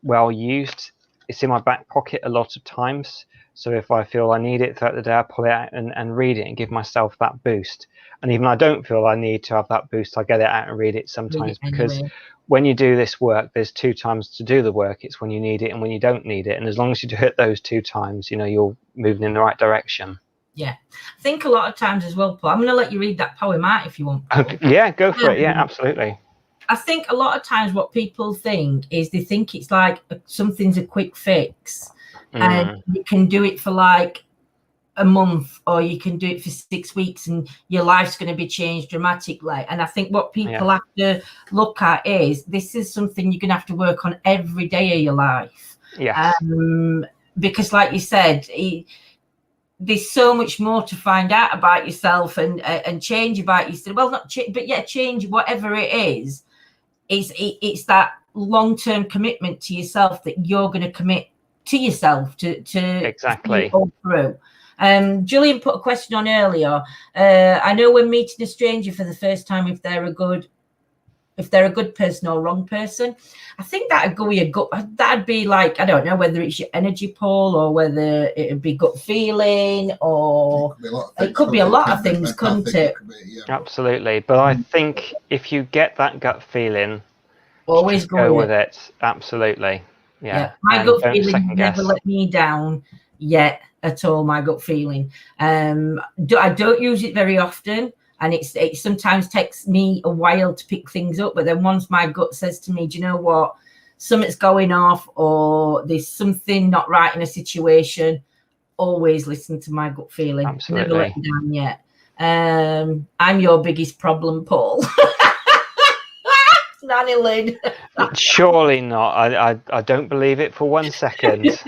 well used. It's in my back pocket a lot of times. So if I feel I need it throughout the day, I pull it out and read it and give myself that boost. And even I don't feel I need to have that boost, I get it out and read it sometimes because when you do this work, there's 2 times to do the work. It's when you need it and when you don't need it. And as long as you do it those 2 times, you're moving in the right direction. Yeah, I think a lot of times as well, Paul. I'm going to let you read that poem out if you want. Okay. Yeah, go for it. Yeah, absolutely. I think a lot of times what people think is they think it's like something's a quick fix, and you can do it for like a month, or you can do it for 6 weeks, and your life's going to be changed dramatically. And I think what people have to look at is this is something you're going to have to work on every day of your life. Yes. Because, like you said, there's so much more to find out about yourself and change about yourself. Well, not change, but change whatever it is. It's that long-term commitment to yourself that you're going to commit to yourself to exactly all through. Julian put a question on earlier. I know when meeting a stranger for the first time if they're a good person or wrong person. I think that'd go with your gut. That'd be like, I don't know whether it's your energy, Paul, or whether it'd be gut feeling, or it could be a lot of things, couldn't it? Absolutely. But I think if you get that gut feeling, always go with it. Absolutely. Yeah. My gut feeling never let me down yet at all. My gut feeling. I don't use it very often. And it sometimes takes me a while to pick things up. But then once my gut says to me, do you know what? Something's going off, or there's something not right in a situation, always listen to my gut feeling. Absolutely. Never let me down yet. I'm your biggest problem, Paul. Nanny Lynn. Surely not. I don't believe it for 1 second.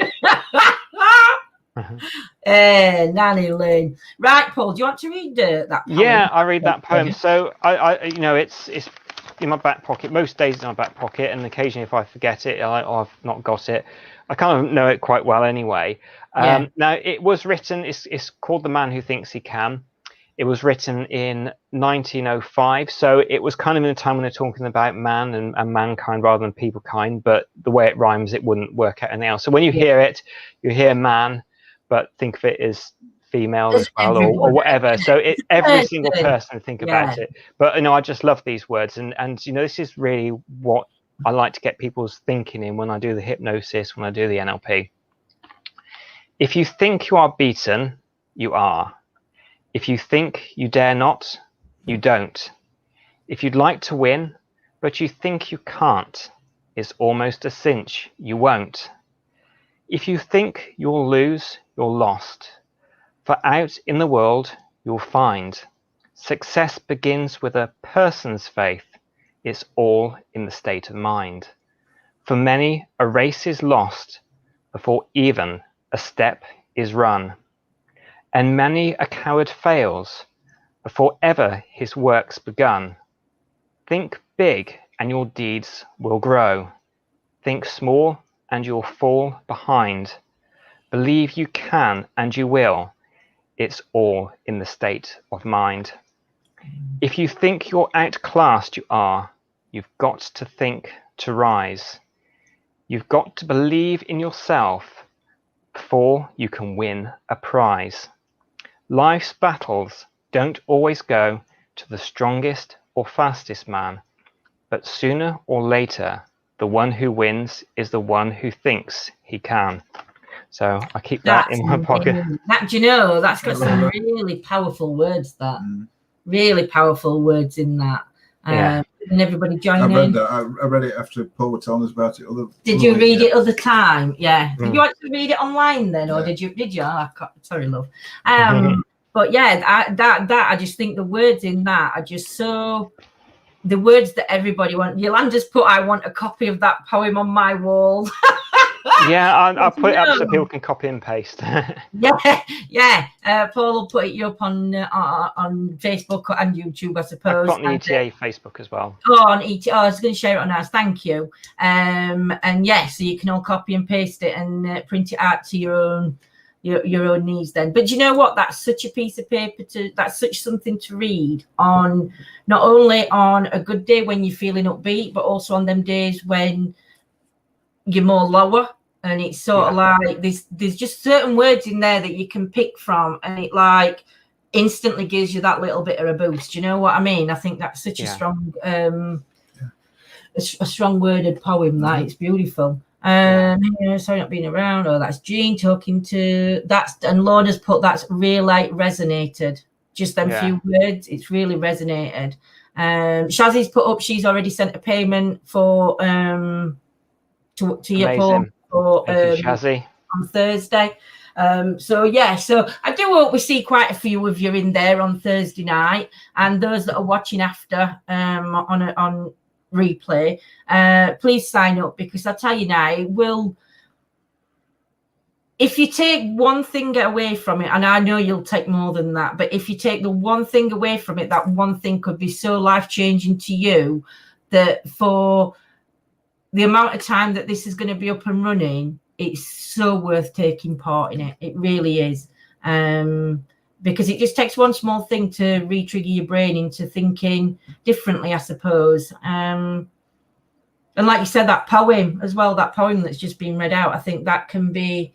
Nanny Lynn. Right, Paul, do you want to read that poem? Yeah, I read that poem. So I you know, it's in my back pocket. Most days in my back pocket, and occasionally if I forget it, I've not got it. I kind of know it quite well anyway. Now it was written. It's called "The Man Who Thinks He Can." It was written in 1905, so it was kind of in a time when they're talking about man and mankind rather than people kind. But the way it rhymes, it wouldn't work out anything else. So when you hear it, you hear man, but think of it as female as well, or whatever. So every single person think about it. But I just love these words, and this is really what I like to get people's thinking in when I do the hypnosis, when I do the NLP. If you think you are beaten, you are. If you think you dare not, you don't. If you'd like to win, but you think you can't, it's almost a cinch you won't. If you think you'll lose, you're lost. For out in the world, you'll find success begins with a person's faith. It's all in the state of mind. For many, a race is lost before even a step is run. And many a coward fails before ever his work's begun. Think big and your deeds will grow. Think small and you'll fall behind. Believe you can and you will. It's all in the state of mind. If you think you're outclassed, you are. You've got to think to rise. You've got to believe in yourself before you can win a prize. Life's battles don't always go to the strongest or fastest man, but sooner or later, the one who wins is the one who thinks he can. So I keep that in my pocket. Do you know, that's got some really powerful words, really powerful words in that. And everybody join in. I read it after Paul was telling us about it. Did you read it other time? Yeah. Did you actually read it online then, or did you? Sorry, love. But yeah, that I just think the words in that are just so. The words that everybody wants. Yolanda's put, "I want a copy of that poem on my wall." Yeah, I'll put it up so people can copy and paste. Paul will put it up on Facebook and YouTube, I suppose. I've got an ETA Facebook as well. On ETA, I was going to share it on ours. Thank you. And so you can all copy and paste it and print it out to your own needs then. But you know what? That's such a piece of paper that's such something to read on, not only on a good day when you're feeling upbeat, but also on them days when you're more lower. And it's sort of like there's just certain words in there that you can pick from, and it like instantly gives you that little bit of a boost. You know what I mean? I think that's such a strong, a strong worded poem. That it's beautiful. Sorry, not being around. Oh, that's Jean talking to and Lorna's put that's really resonated. Just them few words, it's really resonated. Shazzy's put up she's already sent a payment for to your Paul for Shazzy on Thursday. So I do hope we see quite a few of you in there on Thursday night, and those that are watching after on replay, please sign up, because I tell you now, if you take one thing away from it, and I know you'll take more than that, but if you take the one thing away from it, that one thing could be so life-changing to you that for the amount of time that this is going to be up and running, it's so worth taking part in it. It really is. Because it just takes one small thing to re-trigger your brain into thinking differently, I suppose. And like you said, that poem as well, that poem that's just been read out, I think that can be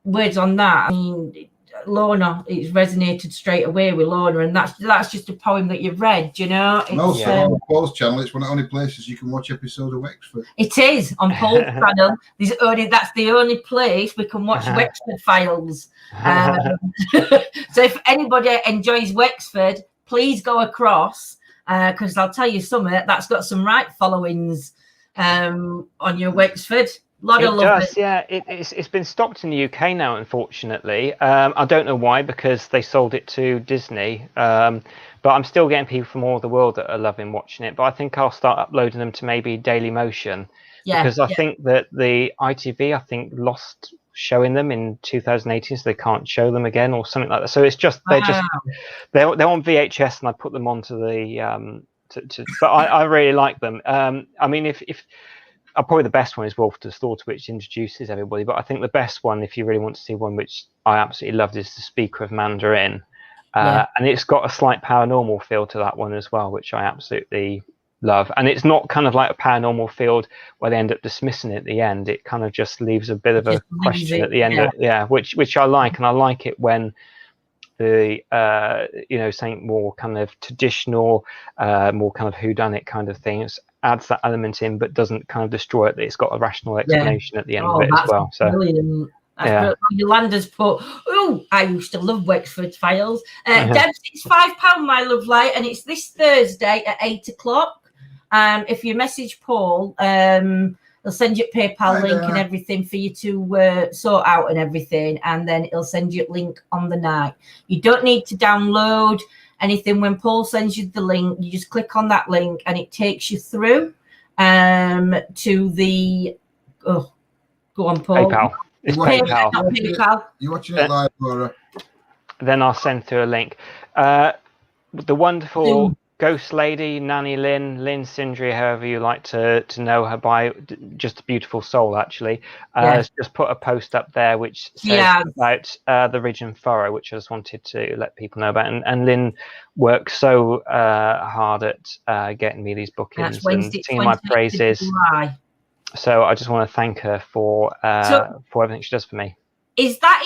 words on that. I mean, Lorna, it's resonated straight away with Lorna, and that's just a poem that you've read, you know. And also on Paul's channel, it's one of the only places you can watch episodes of Wexford. It is on Paul's channel. That's the only place we can watch Wexford Files. So if anybody enjoys Wexford, please go across, because I'll tell you something, that's got some right followings on your Wexford. Lot of love. Yeah. It's been stopped in the UK now, unfortunately. I don't know why, because they sold it to Disney. But I'm still getting people from all over the world that are loving watching it. But I think I'll start uploading them to maybe Daily Motion, because I think that the ITV lost showing them in 2018, so they can't show them again or something like that. So it's just they're on VHS, and I put them onto the but I really like them. I mean, if probably the best one is Wolf to Slaughter, which introduces everybody. But I think the best one, if you really want to see one which I absolutely loved, is The Speaker of Mandarin. And it's got a slight paranormal feel to that one as well, which I absolutely love. And it's not kind of like a paranormal field where they end up dismissing it at the end. It kind of just leaves a bit of a question at the end. Which I like. And I like it when the something more kind of traditional, more kind of whoddunit kind of things adds that element in, but doesn't kind of destroy it. That it's got a rational explanation at the end of it as well. So brilliant. Yolanda's put, I used to love Wexford Files. Debs, it's £5, my lovely, and it's this Thursday at 8:00. If you message Paul, he'll send you a PayPal link and everything for you to sort out and everything, and then he'll send you a link on the night. You don't need to download anything. When Paul sends you the link, you just click on that link and it takes you through to the go on, Paul. PayPal. It's PayPal. Not PayPal. You're watching it live, Laura. Then I'll send through a link. The wonderful ghost lady, Nanny Lynn Sindri, however you like to know her by, just a beautiful soul actually, has just put a post up there which says about the Ridge and Furrow, which I just wanted to let people know about. And Lynn works so hard at getting me these bookings and singing my praises. So I just want to thank her for everything she does for me. Is that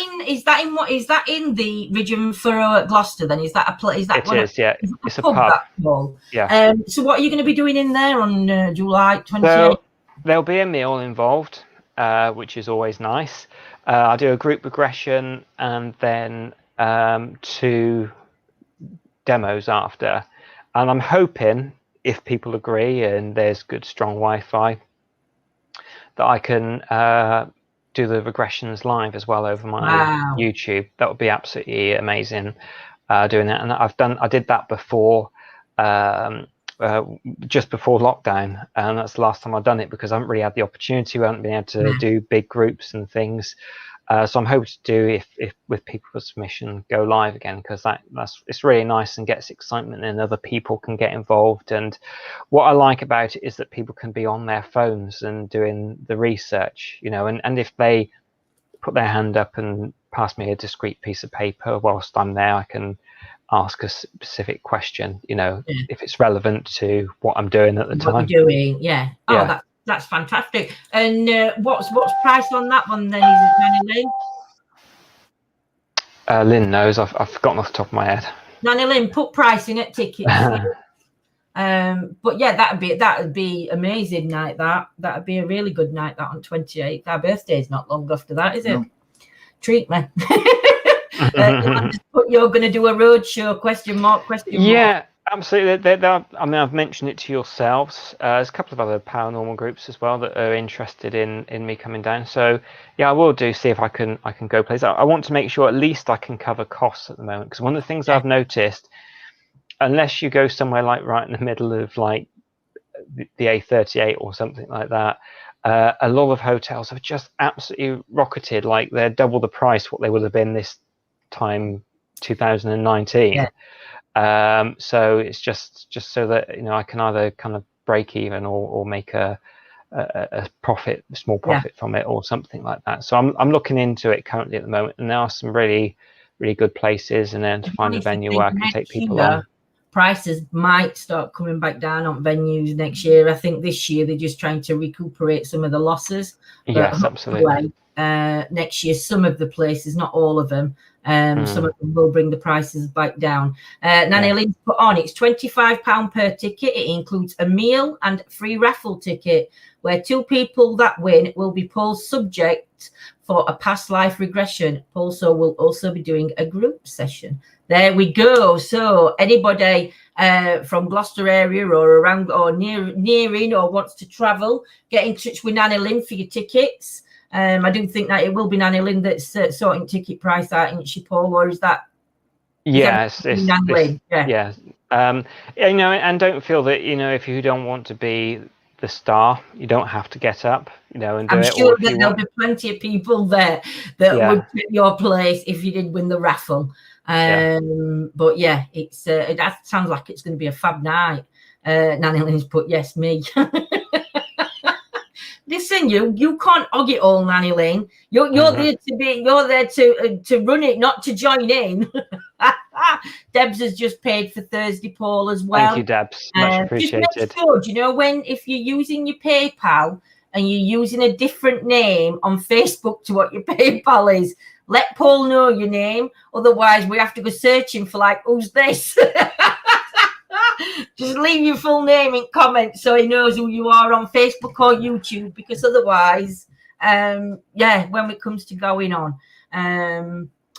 in the Ridge and Furrow at Gloucester? Then is that a place? It's a pub. Yeah. So what are you going to be doing in there on July 28th? So there'll be a meal involved, which is always nice. I do a group regression and then 2 demos after, and I'm hoping, if people agree and there's good strong Wi-Fi, that I can do the regressions live as well over my YouTube. That would be absolutely amazing, doing that. And I did that before, just before lockdown, and that's the last time I've done it, because I haven't really had the opportunity. We haven't been able to do big groups and things. So I'm hoping to do, if with people's permission, go live again, because it's really nice and gets excitement, and other people can get involved. And what I like about it is that people can be on their phones and doing the research, and if they put their hand up and pass me a discrete piece of paper whilst I'm there, I can ask a specific question, if it's relevant to what I'm doing at the time. What you're doing, That's fantastic. And what's price on that one then? Is it Nanny Lynn? Lynn knows. I've forgotten off the top of my head. Nanny Lynn, put pricing at tickets. But yeah, that'd be amazing night. That'd be a really good night. That on 28th. Our birthday's not long after that, is it? No. Treat me. You're going to do a road show? Question mark. Yeah, absolutely. I mean, I've mentioned it to yourselves. There's a couple of other paranormal groups as well that are interested in me coming down. So yeah, I will see if I can go places. I want to make sure at least I can cover costs at the moment, because one of the things I've noticed, unless you go somewhere like right in the middle of like the A38 or something like that, a lot of hotels have just absolutely rocketed. Like they're double the price what they would have been this time 2019. So it's just so that I can either kind of break even or make a profit, a small profit from it, or something like that. So I'm looking into it currently at the moment, and there are some really good places, and then to find a venue where I can take people on. Prices might start coming back down on venues next year. I think this year they're just trying to recuperate some of the losses. Yes, absolutely. Next year, some of the places, not all of them, some of them will bring the prices back down. Nanny Lynn's put on, it's £25 per ticket. It includes a meal and free raffle ticket, where 2 people that win will be poll subject for a past life regression. Paul will also be doing a group session. There we go. So anybody from Gloucester area or around or near in or wants to travel, get in touch with Nanny Lynn for your tickets. I do think that it will be Nanny Lynn that's sorting ticket price out, isn't she, Paul? Or is that? Yes, and don't feel that if you don't want to be the star, you don't have to get up, and do it. I'm sure that there'll be plenty of people there that would take your place if you did win the raffle. But yeah, it's that sounds like it's going to be a fab night. Nanny Lynn's put yes, me. Listen, you can't hog it all, Nanny Lynn. You're there to run it, not to join in. Debs has just paid for Thursday, Paul, as well. Thank you, Debs. Much appreciated. Just make sure, if you're using your PayPal and you're using a different name on Facebook to what your PayPal is, let Paul know your name. Otherwise, we have to go searching for who's this? Just leave your full name in comments so he knows who you are on Facebook or YouTube, because otherwise, when it comes to going on,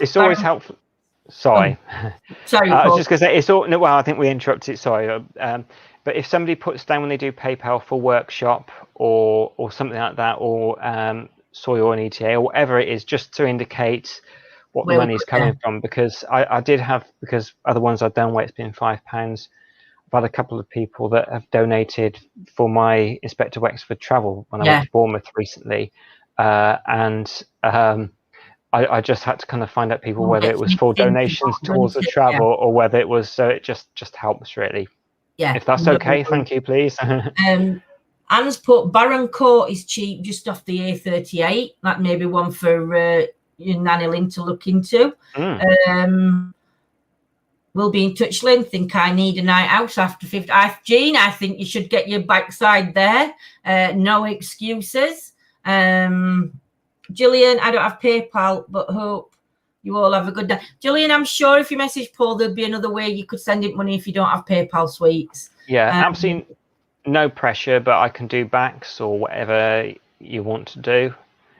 it's always helpful. Sorry. Sorry, I was just going to say, it's all. No, well, I think we interrupted. Sorry. But if somebody puts down when they do PayPal for workshop or something like that, or soy or an ETA or whatever it is, just to indicate what the money is coming from, because I did have, because other ones I've done where it's been £5. I've had a couple of people that have donated for my Inspector Wexford travel when I went to Bournemouth recently, and I just had to kind of find out people whether it was for donations towards the travel or whether it was, so it just helps really. Yeah, if that's okay, thank you, please. Anne's put Barron Court is cheap, just off the A38. That may be one for your Nanny Lynn to look into. We'll be in touch, Lynn. Think I need a night out after 50. Jean, I think you should get your backside there. No excuses. Gillian, I don't have PayPal, but hope you all have a good day. Gillian, I'm sure if you message Paul, there'll be another way you could send it money if you don't have PayPal, sweets. Yeah, absolutely no pressure, but I can do backs or whatever you want to do.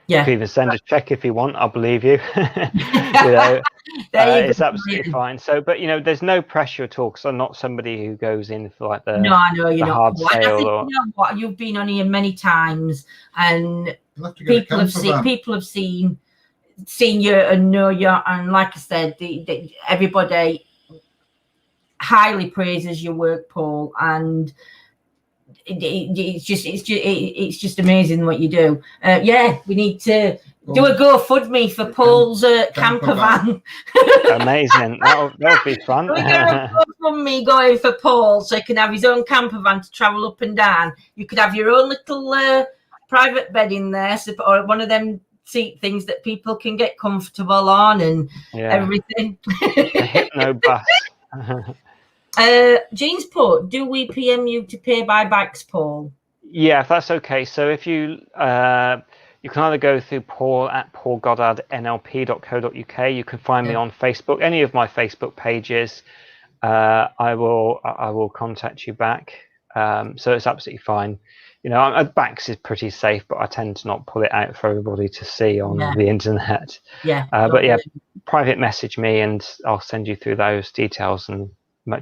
Yeah. You can even send a check if you want. I'll believe you. It's absolutely fine. So, but there's no pressure at all, because I'm not somebody who goes in for like the I know you're not hard sale. You know what? You've been on here many times, and people have seen you and know you. And like I said, everybody highly praises your work, Paul, and it's just amazing what you do. We need to do a GoFundMe for Paul's camper van. Amazing. That'll be fun. We're going to GoFundMe going for Paul, so he can have his own camper van to travel up and down. You could have your own little private bed in there, or one of them seat things that people can get comfortable on, and everything. A hypno bus. Jean's put, do we PM you to pay by backs, Paul? Yeah, if that's okay. So if you you can either go through Paul at paulgoddardnlp.co.uk. You can find me on Facebook, any of my Facebook pages. I will contact you back. So it's absolutely fine. You know, Bax is pretty safe, but I tend to not pull it out for everybody to see on the internet. Yeah. But yeah, private message me and I'll send you through those details, and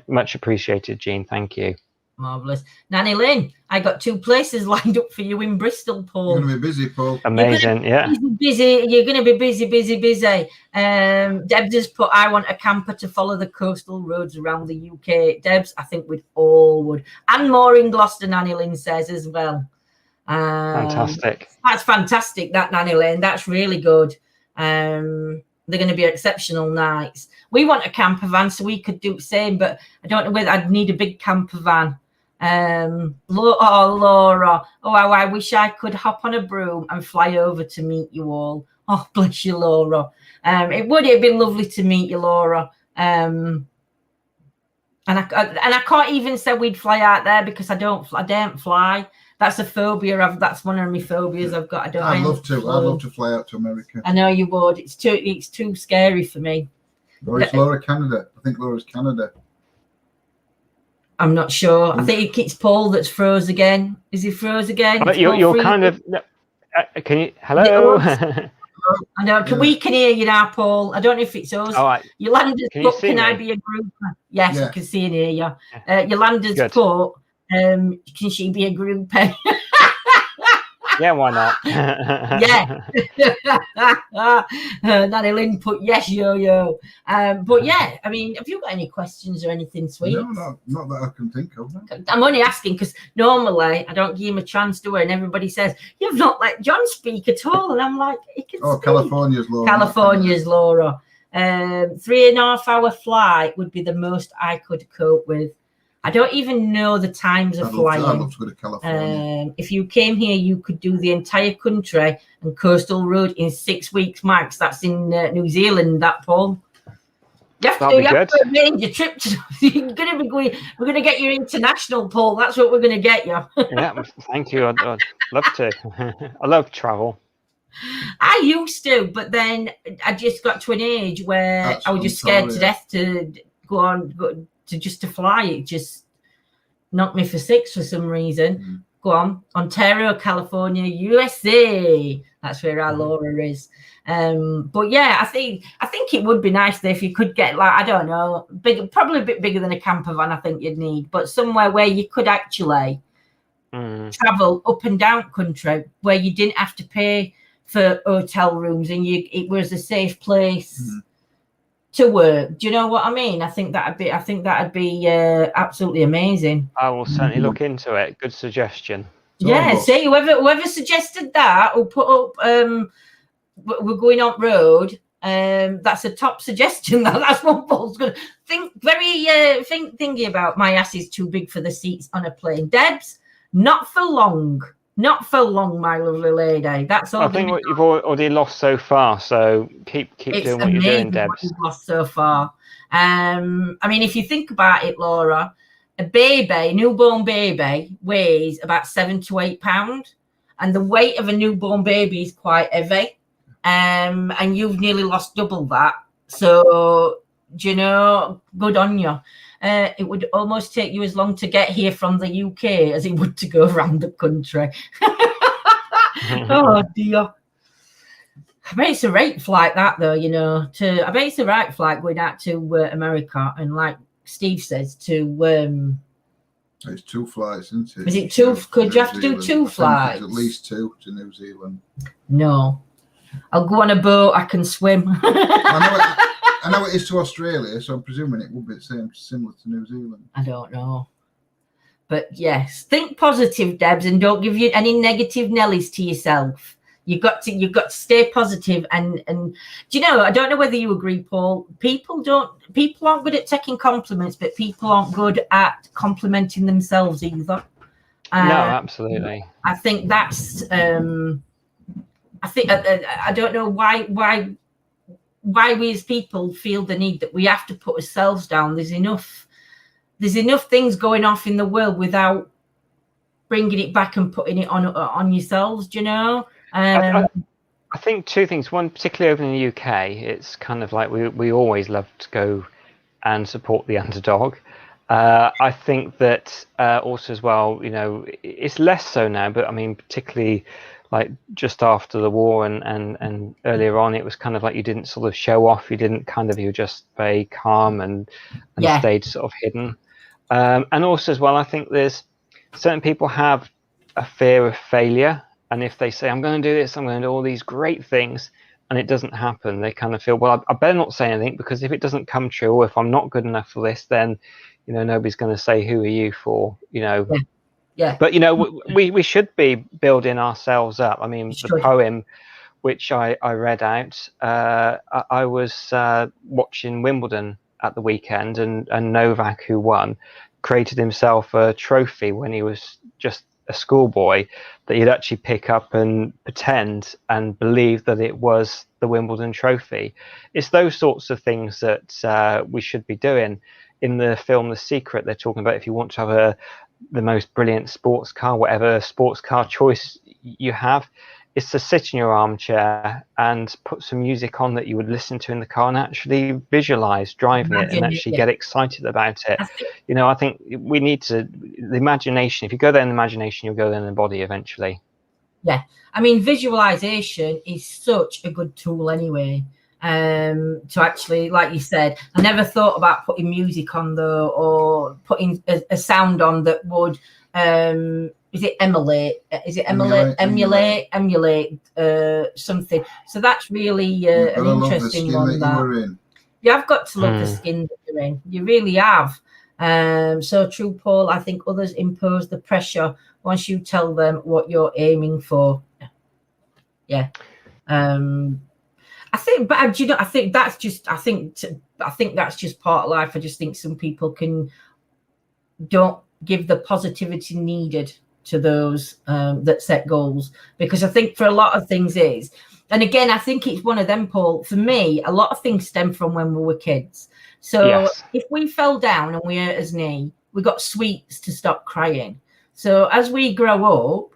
much appreciated, Jean. Thank you. Marvellous. Nanny Lynn, I got 2 places lined up for you in Bristol, Paul. You're going to be busy, Paul. Amazing, yeah. Busy. You're going to be busy. Deb just put, I want a camper to follow the coastal roads around the UK. Debs, I think we'd all would. And more in Gloucester, Nanny Lynn says as well. Fantastic. That's fantastic, that, Nanny Lynn. That's really good. They're going to be exceptional nights. We want a camper van so we could do the same, but I don't know whether I'd need a big camper van. Laura, how I wish I could hop on a broom and fly over to meet you all. Oh, bless you, Laura. It'd be lovely to meet you, Laura. And I can't even say we'd fly out there because I don't fly. That's a phobia. That's one of my phobias I've got. I'd love to fly out to America. I know you would. It's too scary for me. Or it's Laura Canada. I think Laura's Canada. I'm not sure. I think it's Paul that's froze again. Is he froze again? But you're kind of. Can you? Hello. I know. We can hear you now, Paul. I don't know if it's us. All right. Yolanda's put, can I be a grouper? Yes, I can see and hear you. Yolanda's put, can she be a grouper? Yeah, why not? Yeah. Nanny Lynn put yes, yo. But yeah, I mean, have you got any questions or anything, sweet? No, not that I can think of. No. I'm only asking because normally I don't give him a chance to, and everybody says, you've not let John speak at all. And I'm like, he can speak. California's Laura. 3.5 hour flight would be the most I could cope with. I don't even know the times of flying. I'd love to go to California. If you came here, you could do the entire country and coastal road in 6 weeks max. That's in New Zealand, that, Paul. You have to arrange your trip. We're going to get you international, Paul. That's what we're going to get you. Yeah, thank you. I'd love to. I love travel. I used to, but then I just got to an age where I was just scared to death to go to fly. It just knocked me for 6 for some reason. Go on. Ontario, California, USA. That's where our Laura is. But yeah, I think it would be nice if you could get, like, I don't know, probably a bit bigger than a camper van. I think you'd need, but somewhere where you could actually travel up and down country, where you didn't have to pay for hotel rooms and it was a safe place to work. Do you know what I mean? I think that'd be absolutely amazing. I will certainly look into it. Good suggestion. Yeah, see, whoever suggested that will put up we're going on road. That's a top suggestion. That's what Paul's gonna think. Thinking about. My ass is too big for the seats on a plane. Debs, not for long, my lovely lady. That's all. I think what you've already lost so far. So keep doing what you're doing, Debs. What you've lost so far. I mean, if you think about it, Laura, a newborn baby weighs about 7 to 8 pounds, and the weight of a newborn baby is quite heavy. And you've nearly lost double that. So, good on you. It would almost take you as long to get here from the UK as it would to go around the country. Oh dear. I bet it's a rate flight that though, I bet it's the right flight going out to America, and like Steve says, to it's 2 flights, isn't it? Is it 2? Could you have to do 2 flights? At least 2 to New Zealand. No. I'll go on a boat. I can swim. I know it is to Australia, so I'm presuming it will be the same, similar to New Zealand. I don't know. But yes, think positive, Debs, and don't give you any negative nellies to yourself. You've got to stay positive and do you know, I don't know whether you agree, Paul. People aren't good at taking compliments, but people aren't good at complimenting themselves either. No, absolutely. I think that's I don't know why we as people feel the need that we have to put ourselves down. There's enough things going off in the world without bringing it back and putting it on yourselves. Do you know? I think 2 things. One, particularly over in the UK, it's kind of like we always love to go and support the underdog. I think that also as well, you know, it's less so now, but I mean, particularly like just after the war and earlier on, it was kind of like you didn't sort of show off. You didn't kind of, you were just very calm and stayed sort of hidden. And also as well, I think there's certain people have a fear of failure. And if they say, I'm going to do this, I'm going to do all these great things, and it doesn't happen, they kind of feel, well, I better not say anything, because if it doesn't come true, or if I'm not good enough for this, then, you know, nobody's going to say, who are you for, you know. Yeah. But, you know, we should be building ourselves up. I mean, the poem which I read out, I was watching Wimbledon at the weekend, and Novak, who won, created himself a trophy when he was just a schoolboy, that he'd actually pick up and pretend and believe that it was the Wimbledon trophy. It's those sorts of things that we should be doing. In the film The Secret, they're talking about if you want to have the most brilliant sports car, whatever sports car choice you have, is to sit in your armchair and put some music on that you would listen to in the car and actually visualize driving it and actually get excited about it. You know, I think we need to, the imagination, if you go there in the imagination, you'll go there in the body eventually. Yeah. I mean, visualization is such a good tool anyway. To actually, like you said, I never thought about putting music on though, or putting a sound on that would emulate something. So that's really an interesting one. You have got to love the skin that you're in. You really have. So true, Paul. I think others impose the pressure once you tell them what you're aiming for. Yeah. I think, but you know, I think that's just part of life. I just think some people don't give the positivity needed to those that set goals, because I think for a lot of things and again, I think it's one of them, Paul. For me, a lot of things stem from when we were kids. So if we fell down and we hurt his knee, we got sweets to stop crying. So as we grow up,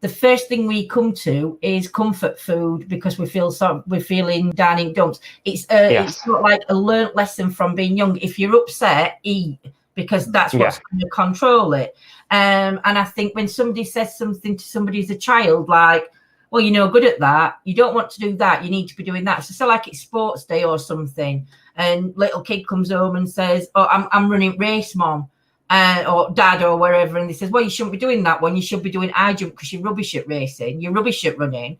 the first thing we come to is comfort food, because we're feeling down in dumps. It's not like a learnt lesson from being young. If you're upset, eat, because that's what's going to control it. And I think when somebody says something to somebody as a child, like, well, you're no good at that, you don't want to do that, you need to be doing that. So like it's sports day or something, and little kid comes home and says, oh, I'm running race, mom. Or dad or wherever, and they says, well, you shouldn't be doing that one, you should be doing high jump because you're rubbish at racing, you're rubbish at running.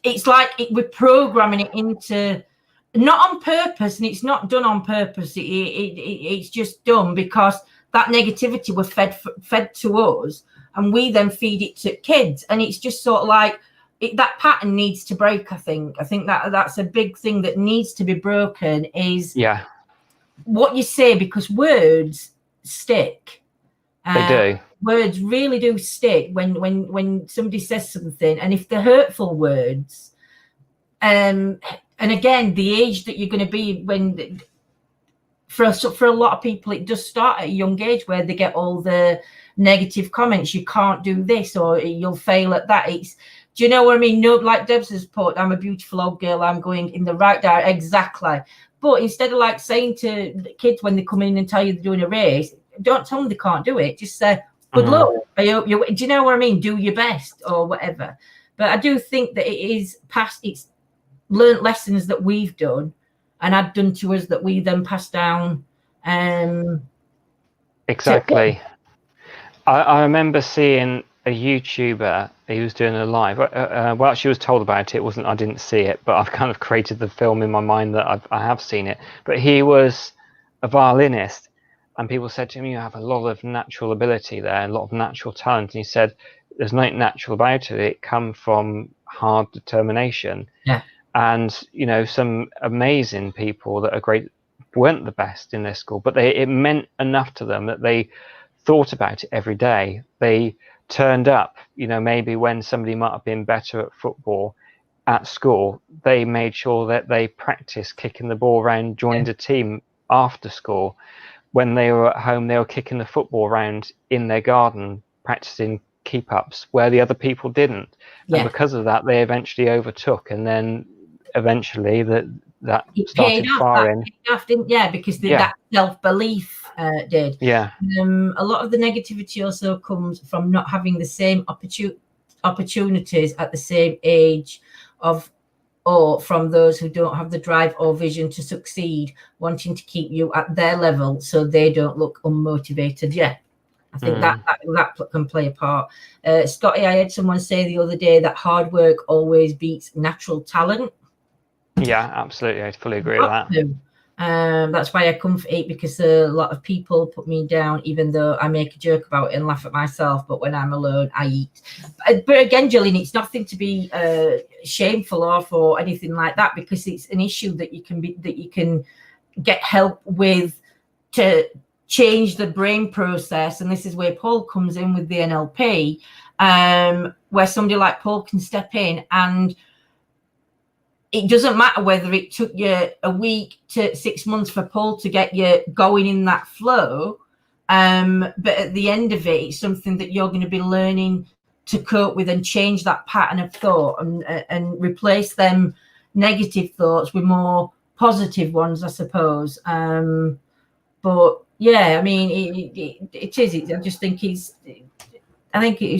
It's like we're programming it into, not on purpose, and it's not done on purpose. It's just done because that negativity was fed to us, and we then feed it to kids, and it's just sort of like that pattern needs to break. I think that's a big thing that needs to be broken, is what you say, because words stick. They do. Words really do stick when somebody says something, and if they're hurtful words, and again, the age that you're going to be when, for a lot of people, it does start at a young age where they get all the negative comments. You can't do this, or you'll fail at that. Do you know what I mean? No, like Debs has put, I'm a beautiful old girl, I'm going in the right direction. Exactly. But instead of like saying to the kids when they come in and tell you they're doing a race, don't tell them they can't do it. Just say, good luck. I hope do you know what I mean? Do your best or whatever. But I do think that it's learnt lessons that we've done and had done to us that we then pass down. Exactly. I remember seeing a YouTuber, he was doing a live. Well, she was told about it. I didn't see it, but I've kind of created the film in my mind that I have seen it. But he was a violinist, and people said to him, you have a lot of natural ability there, a lot of natural talent. And he said, there's nothing natural about it. It comes from hard determination. Yeah. And, you know, some amazing people that are great weren't the best in their school, but it meant enough to them that they thought about it every day. They turned up, you know, maybe when somebody might have been better at football at school, they made sure that they practiced kicking the ball around, joined a team after school. When they were at home, they were kicking the football around in their garden, practicing keep-ups where the other people didn't. And because of that, they eventually overtook, and then eventually that it started paid off, firing. Because that self-belief did. Yeah. A lot of the negativity also comes from not having the same opportunities at the same age or from those who don't have the drive or vision to succeed, wanting to keep you at their level so they don't look unmotivated. I think that can play a part. Scotty, I had someone say the other day that hard work always beats natural talent. Yeah, absolutely. I fully agree with that. That's why I come for it, because a lot of people put me down, even though I make a joke about it and laugh at myself. But when I'm alone, I eat. But again, Gillian, it's nothing to be shameful of or anything like that, because it's an issue that you can get help with to change the brain process. And this is where Paul comes in with the NLP, where somebody like Paul can step in, and it doesn't matter whether it took you a week to 6 months for Paul to get you going in that flow. But at the end of it, it's something that you're going to be learning to cope with and change that pattern of thought and replace them negative thoughts with more positive ones, I suppose. But yeah, I mean, it is. I just think it's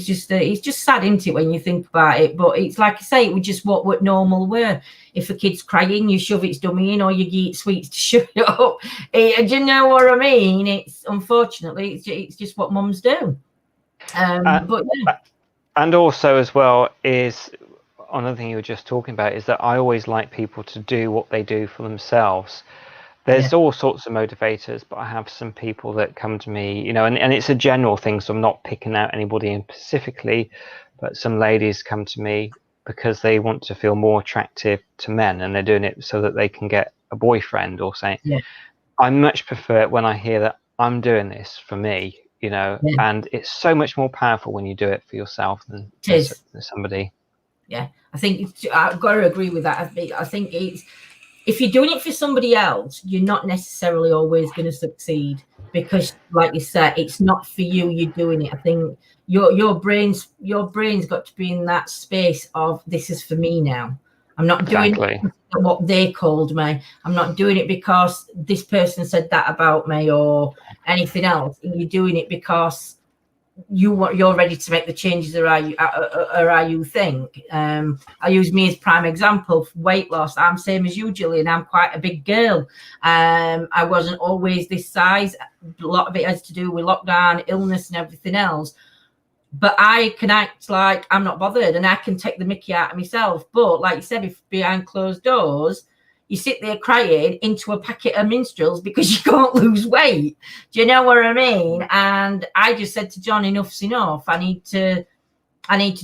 just sad, isn't it, when you think about it? But it's like I say, it was just what normal were. If a kid's crying, you shove its dummy in, or you eat sweets to shut it up. Do you know what I mean? It's unfortunately, it's just what mums do. But yeah. And also as well is another thing you were just talking about, is that I always like people to do what they do for themselves. There's all sorts of motivators, but I have some people that come to me, and it's a general thing, so I'm not picking out anybody in specifically, but some ladies come to me because they want to feel more attractive to men, and they're doing it so that they can get a boyfriend or something. I much prefer it when I hear that I'm doing this for me, and it's so much more powerful when you do it for yourself than somebody. Yeah, I think I've got to agree with that. I think it's, if you're doing it for somebody else, you're not necessarily always going to succeed, because, like you said, it's not for you. You're doing it. I think your brain's got to be in that space of, this is for me now. I'm not doing what they called me. I'm not doing it because this person said that about me or anything else. You're doing it because you're ready to make the changes, or are you think. I use me as prime example for weight loss. I'm same as you, Gillian. I'm quite a big girl. I wasn't always this size. A lot of it has to do with lockdown, illness, and everything else. But I can act like I'm not bothered, and I can take the mickey out of myself. But like you said, if behind closed doors, you sit there crying into a packet of minstrels because you can't lose weight. Do you know what I mean? And I just said to John, enough's enough. I need to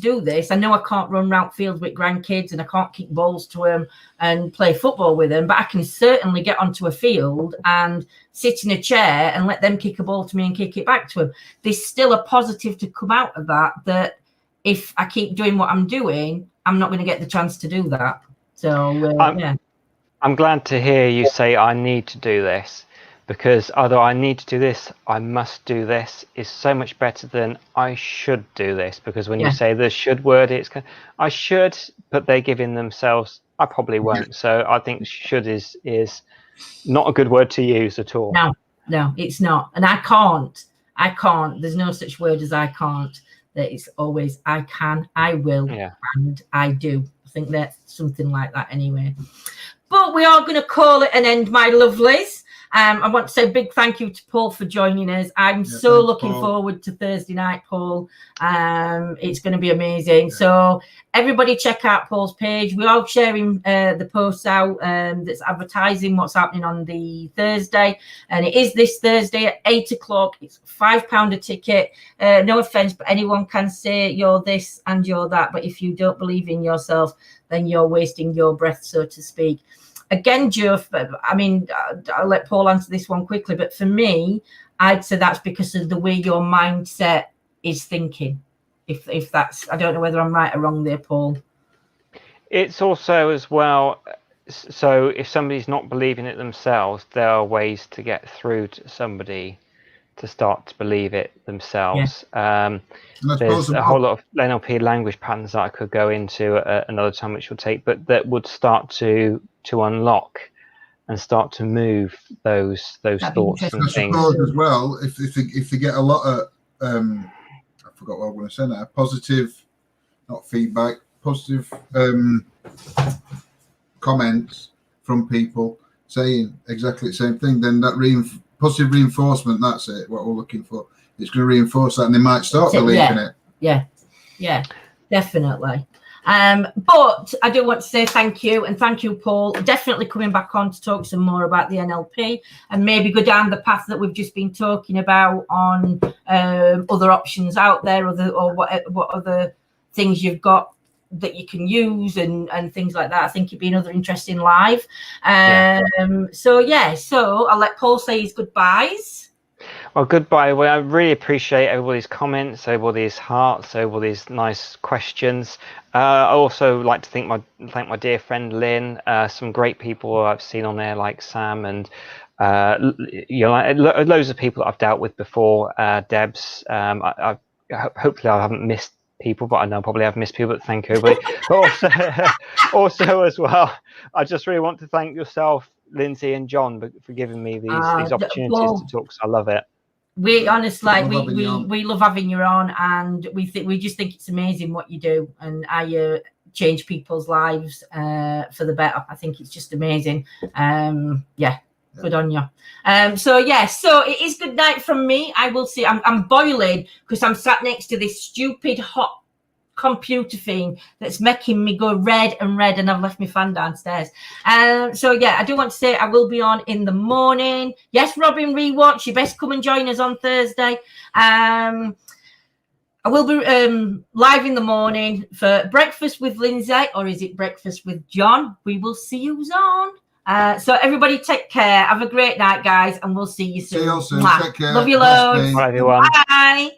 do this. I know I can't run round fields with grandkids, and I can't kick balls to them and play football with them, but I can certainly get onto a field and sit in a chair and let them kick a ball to me and kick it back to them. There's still a positive to come out of that if I keep doing what I'm doing, I'm not going to get the chance to do that. So, yeah. I'm glad to hear you say I need to do this, because either I need to do this, I must do this, is so much better than I should do this. Because when you say the should word, it's I should, but they're giving themselves, I probably won't. So I think should is not a good word to use at all. No, it's not. And I can't. There's no such word as I can't. That it's always I can, I will, and I do. I think that's something like that anyway. But we are going to call it an end, my lovelies. I want to say a big thank you to Paul for joining us. I'm so looking forward to Thursday night, Paul. It's going to be amazing. So everybody check out Paul's page. We are sharing the posts out that's advertising what's happening on the Thursday. And it is this Thursday at 8 o'clock. It's £5 a ticket. No offence, but anyone can say you're this and you're that. But if you don't believe in yourself, then you're wasting your breath, so to speak. Again, Joe, I mean, I'll let Paul answer this one quickly, but for me, I'd say that's because of the way your mindset is thinking. If that's, I don't know whether I'm right or wrong there, Paul. It's also as well, so if somebody's not believing it themselves, there are ways to get through to somebody to start to believe it themselves. And I There's suppose a whole lot of NLP language patterns that I could go into another time, which will take, but that would start to unlock and start to move those thoughts and things. I suppose as well, if they get a lot of I forgot what I was going to say now, positive, not feedback, positive comments from people saying exactly the same thing, then that positive reinforcement, that's it, what we're looking for. It's going to reinforce that, and they might start believing it. Yeah, definitely. But I do want to say thank you, and thank you, Paul. Definitely coming back on to talk some more about the NLP and maybe go down the path that we've just been talking about on other options out there, or what other things you've got that you can use and things like that. I think it'd be another interesting live. So I'll let Paul say his goodbyes. Well, goodbye. Well, I really appreciate everybody's comments, everybody's hearts, everybody's nice questions. I also like to thank my dear friend Lynn. Some great people I've seen on there, like Sam, and loads of people that I've dealt with before. Debs. Hopefully I haven't missed people, but I know probably I've missed people. But thank you, everybody. But also as well, I just really want to thank yourself, Lindsay and John, for giving me these opportunities to talk. So I love it. We honestly, we love having you on, and we just think it's amazing what you do, and how you change people's lives for the better. I think it's just amazing. Good on you. So it is good night from me. I will see. I'm boiling because I'm sat next to this stupid hot computer thing that's making me go red, and I've left my fan downstairs. I do want to say I will be on in the morning. Yes, Robin Rewatch, you best come and join us on Thursday. I will be live in the morning for breakfast with Lindsay, or is it breakfast with John? We will see who's on. So everybody take care. Have a great night, guys, and we'll see you soon. See you all soon. Take care. Love you loads. Bye, everyone. Bye.